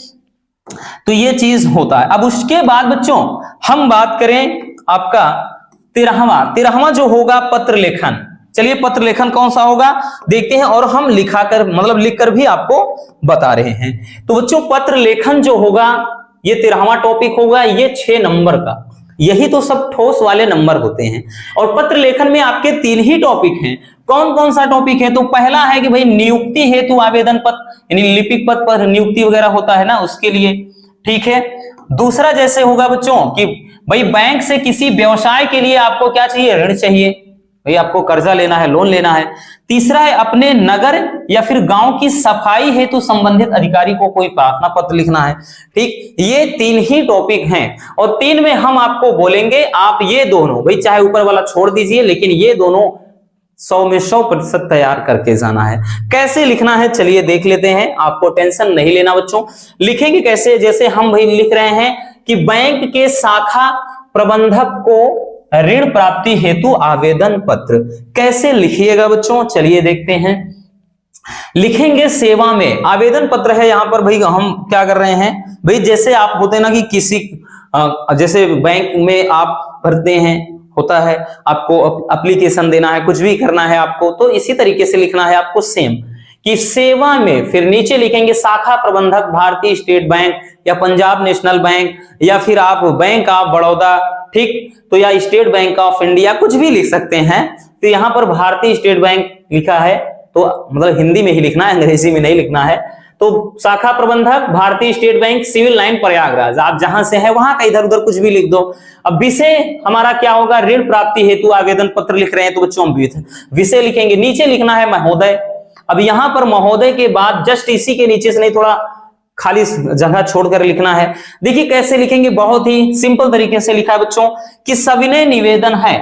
A: तो ये चीज होता है। अब उसके बाद बच्चों हम बात करें आपका 13वां जो होगा पत्र लेखन। चलिए पत्र लेखन कौन सा होगा देखते हैं, और हम लिखाकर मतलब लिखकर भी आपको बता रहे हैं। तो बच्चों पत्र लेखन जो होगा ये 13वां टॉपिक होगा, ये 6 नंबर का। यही तो सब ठोस वाले नंबर होते हैं। और पत्र लेखन में आपके 3 ही टॉपिक हैं। कौन कौन सा टॉपिक है, तो पहला है कि भाई नियुक्ति हेतु आवेदन पत्र, यानी लिपिक पद पर नियुक्ति वगैरह होता है ना, उसके लिए। ठीक है, दूसरा जैसे होगा बच्चों कि भाई बैंक से किसी व्यवसाय के लिए आपको क्या चाहिए, ऋण चाहिए, भाई आपको कर्जा लेना है, लोन लेना है। तीसरा है अपने नगर या फिर गांव की सफाई हेतु संबंधित अधिकारी को कोई प्रार्थना पत्र लिखना है। ठीक, ये 3 ही टॉपिक हैं, और 3 में हम आपको बोलेंगे आप ये दोनों, भाई चाहे ऊपर वाला छोड़ दीजिए, लेकिन ये दोनों 100 में 100% तैयार करके जाना है। कैसे लिखना है चलिए देख लेते हैं, आपको टेंशन नहीं लेना बच्चों। लिखेंगे कैसे, जैसे हम भाई लिख रहे हैं कि बैंक के शाखा प्रबंधक को ऋण प्राप्ति हेतु आवेदन पत्र, कैसे लिखिएगा बच्चों चलिए देखते हैं। लिखेंगे सेवा में आवेदन पत्र है, यहां पर भाई हम क्या कर रहे हैं, भाई जैसे आप होते ना कि किसी जैसे बैंक में आप भरते हैं, होता है आपको एप्लीकेशन देना है, कुछ भी करना है आपको, तो इसी तरीके से लिखना है आपको सेम कि सेवा में। फिर नीचे लिखेंगे शाखा प्रबंधक भारतीय स्टेट बैंक या पंजाब नेशनल बैंक, या फिर आप बैंक ऑफ बड़ौदा, ठीक, तो या स्टेट बैंक ऑफ इंडिया, कुछ भी लिख सकते हैं। तो यहां पर भारतीय स्टेट बैंक लिखा है, तो मतलब हिंदी में ही लिखना है, अंग्रेजी में नहीं लिखना है। तो तो शाखा प्रबंधक भारतीय State Bank, Civil Line Prayagraj, आप जहां से है वहां का इधर उधर कुछ भी लिख दो। अब विषय हमारा क्या होगा, ऋण प्राप्ति हेतु आवेदन पत्र लिख रहे हैं तो बच्चों हम विषय लिखेंगे, नीचे लिखना है महोदय। अब यहां पर महोदय के बाद जस्ट इसी के नीचे से नहीं, थोड़ा खाली जगह छोड़कर लिखना है। देखिए कैसे लिखेंगे, बहुत ही सिंपल तरीके से लिखा है बच्चों कि सविनय निवेदन है,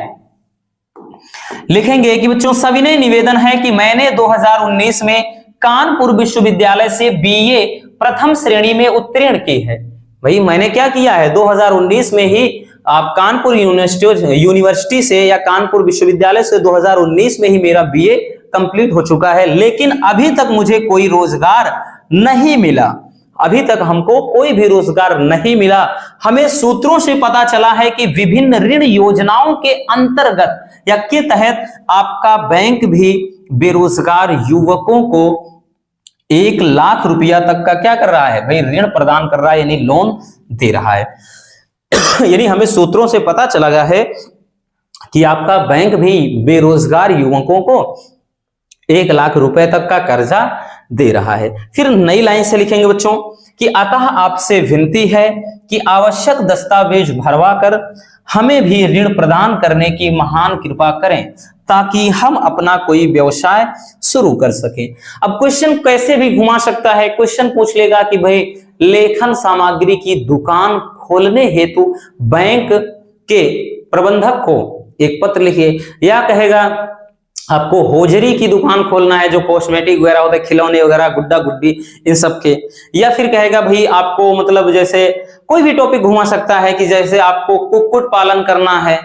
A: लिखेंगे कि बच्चों सविनय निवेदन है कि मैंने 2019 में कानपुर विश्वविद्यालय से बीए प्रथम श्रेणी में उत्तीर्ण की है। भाई मैंने क्या किया है, 2019 में ही आप कानपुर यूनिवर्सिटी से या कानपुर विश्वविद्यालय से 2019 में ही मेरा बीए कंप्लीट हो चुका है, लेकिन अभी तक मुझे कोई रोजगार नहीं मिला, अभी तक हमको कोई भी रोजगार नहीं मिला। हमें सूत्रों से पता चला है कि विभिन्न ऋण योजनाओं के अंतर्गत या के तहत आपका बैंक भी बेरोजगार युवकों को 1 लाख रुपया तक का क्या कर रहा है भाई, ऋण प्रदान कर रहा है, यानी लोन दे रहा है। यानी हमें सूत्रों से पता चला गया है कि आपका बैंक भी बेरोजगार युवकों को 1 लाख रुपए तक का कर्जा दे रहा है। फिर नई लाइन से लिखेंगे बच्चों कि अतः आपसे विनती है कि आवश्यक दस्तावेज भरवा कर हमें भी ऋण प्रदान करने की महान कृपा करें ताकि हम अपना कोई व्यवसाय शुरू कर सकें। अब क्वेश्चन कैसे भी घुमा सकता है, क्वेश्चन पूछ लेगा कि भाई लेखन सामग्री की दुकान खोलने हेतु बैंक के प्रबंधक को एक पत्र लिखिए, या कहेगा आपको होजरी की दुकान खोलना है, जो कॉस्मेटिक वगैरह होता है, खिलौने वगैरह, गुड्डा गुड्डी इन सब के, या फिर कहेगा भाई आपको मतलब जैसे कोई भी टॉपिक घुमा सकता है कि जैसे आपको कुक्कुट पालन करना है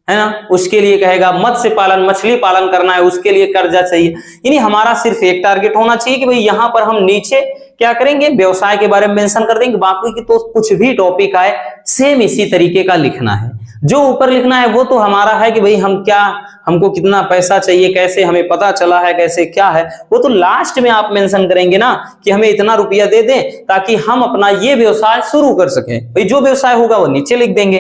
A: ना, उसके लिए कहेगा मत्स्य पालन, मछली पालन करना है, उसके लिए कर्जा चाहिए। यानी हमारा सिर्फ एक टारगेट होना चाहिए कि भाई यहाँ पर हम नीचे क्या करेंगे, व्यवसाय के बारे में मेंशन कर देंगे, बाकी की तो कुछ भी टॉपिक आए सेम इसी तरीके का लिखना है। जो ऊपर लिखना है वो तो हमारा है कि भाई हम क्या, हमको कितना पैसा चाहिए, कैसे हमें पता चला है, कैसे क्या है, वो तो लास्ट में आप मेंशन करेंगे ना कि हमें इतना रुपया दे दें ताकि हम अपना ये व्यवसाय शुरू कर सकें। भाई जो व्यवसाय होगा वो नीचे लिख देंगे।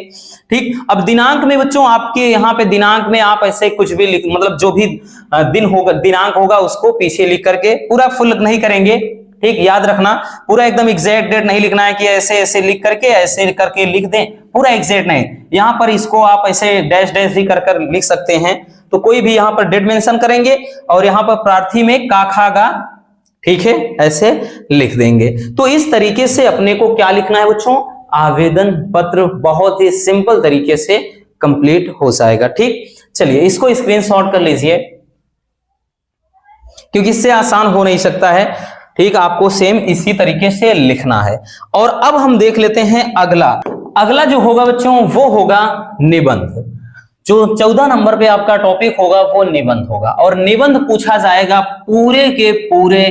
A: ठीक, अब दिनांक में बच्चों आपके यहाँ पे दिनांक में आप ऐसे कुछ भी लिख, मतलब जो भी दिन होगा, दिनांक होगा उसको पीछे लिख करके, पूरा फुल नहीं करेंगे। ठीक, याद रखना पूरा एकदम एग्जैक्ट डेट नहीं लिखना है कि ऐसे ऐसे लिख करके ऐसे करके लिख दें, पूरा एग्जैक्ट नहीं। यहाँ पर इसको आप ऐसे डैश डैश भी कर कर लिख सकते हैं, तो कोई भी यहाँ पर डेट मेंशन करेंगे और यहाँ पर प्रार्थी में काखागा, ठीक है, ऐसे लिख देंगे। तो इस तरीके से अपने को क्या लिखना है बच्चों, आवेदन पत्र बहुत ही सिंपल तरीके से कंप्लीट हो जाएगा। ठीक, चलिए इसको स्क्रीनशॉट कर लीजिए क्योंकि इससे आसान हो नहीं सकता है। ठीक, आपको सेम इसी तरीके से लिखना है। और अब हम देख लेते हैं अगला जो होगा बच्चों वो होगा निबंध। जो 14 नंबर पे आपका टॉपिक होगा वो निबंध होगा, और निबंध पूछा जाएगा पूरे के पूरे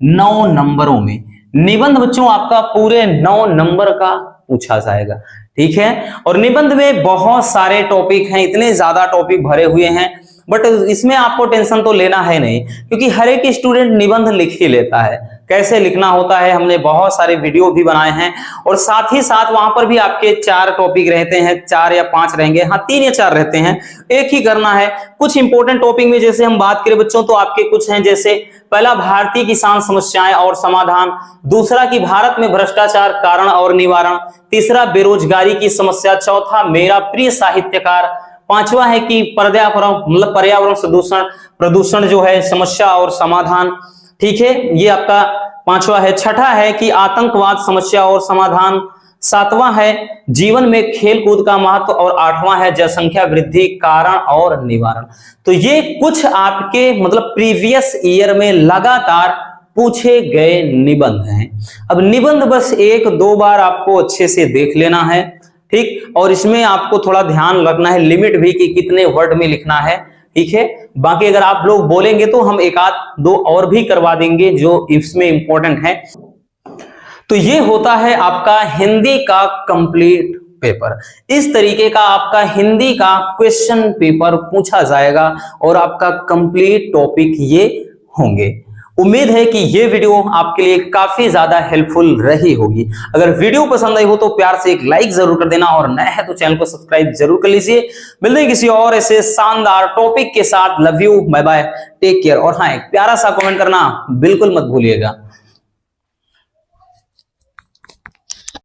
A: 9 नंबरों में। निबंध बच्चों आपका पूरे 9 नंबर का पूछा जाएगा। ठीक है, और निबंध में बहुत सारे टॉपिक हैं, इतने ज्यादा टॉपिक भरे हुए हैं, बट इसमें आपको टेंशन तो लेना है नहीं, क्योंकि हर एक स्टूडेंट निबंध लिख ही लेता है। कैसे लिखना होता है हमने बहुत सारे वीडियो भी बनाए हैं, और साथ ही साथ वहां पर भी आपके 4 टॉपिक रहते हैं, 4 या 5 रहेंगे, हाँ 3 या 4 रहते हैं, एक ही करना है। कुछ इंपॉर्टेंट टॉपिक में जैसे हम बात करें बच्चों तो आपके कुछ हैं, जैसे पहला भारतीय किसान समस्याएं और समाधान, दूसरा कि भारत में भ्रष्टाचार कारण और निवारण, तीसरा बेरोजगारी की समस्या, चौथा मेरा प्रिय साहित्यकार, पांचवा है कि पर्यावरण प्रदूषण जो है समस्या और समाधान। ठीक है, ये आपका 5वां है। छठा है कि आतंकवाद समस्या और समाधान, 7वां है जीवन में खेल कूद का महत्व, और 8वां है जनसंख्या वृद्धि कारण और निवारण। तो ये कुछ आपके मतलब प्रीवियस ईयर में लगातार पूछे गए निबंध हैं। अब निबंध बस 1-2 बार आपको अच्छे से देख लेना है। ठीक, और इसमें आपको थोड़ा ध्यान रखना है लिमिट भी कि कितने वर्ड में लिखना है। ठीक है, बाकी अगर आप लोग बोलेंगे तो हम 1-2 और भी करवा देंगे जो इसमें इंपॉर्टेंट है। तो ये होता है आपका हिंदी का कंप्लीट पेपर। इस तरीके का आपका हिंदी का क्वेश्चन पेपर पूछा जाएगा और आपका कंप्लीट टॉपिक ये होंगे। उम्मीद है कि ये वीडियो आपके लिए काफी ज्यादा हेल्पफुल रही होगी। अगर वीडियो पसंद आई हो तो प्यार से एक लाइक जरूर कर देना, और नया है तो चैनल को सब्सक्राइब जरूर कर लीजिए। मिलते हैं किसी और ऐसे शानदार टॉपिक के साथ। Love you, bye bye, take care. और हाँ, एक प्यारा सा कमेंट करना बिल्कुल मत भूलिएगा।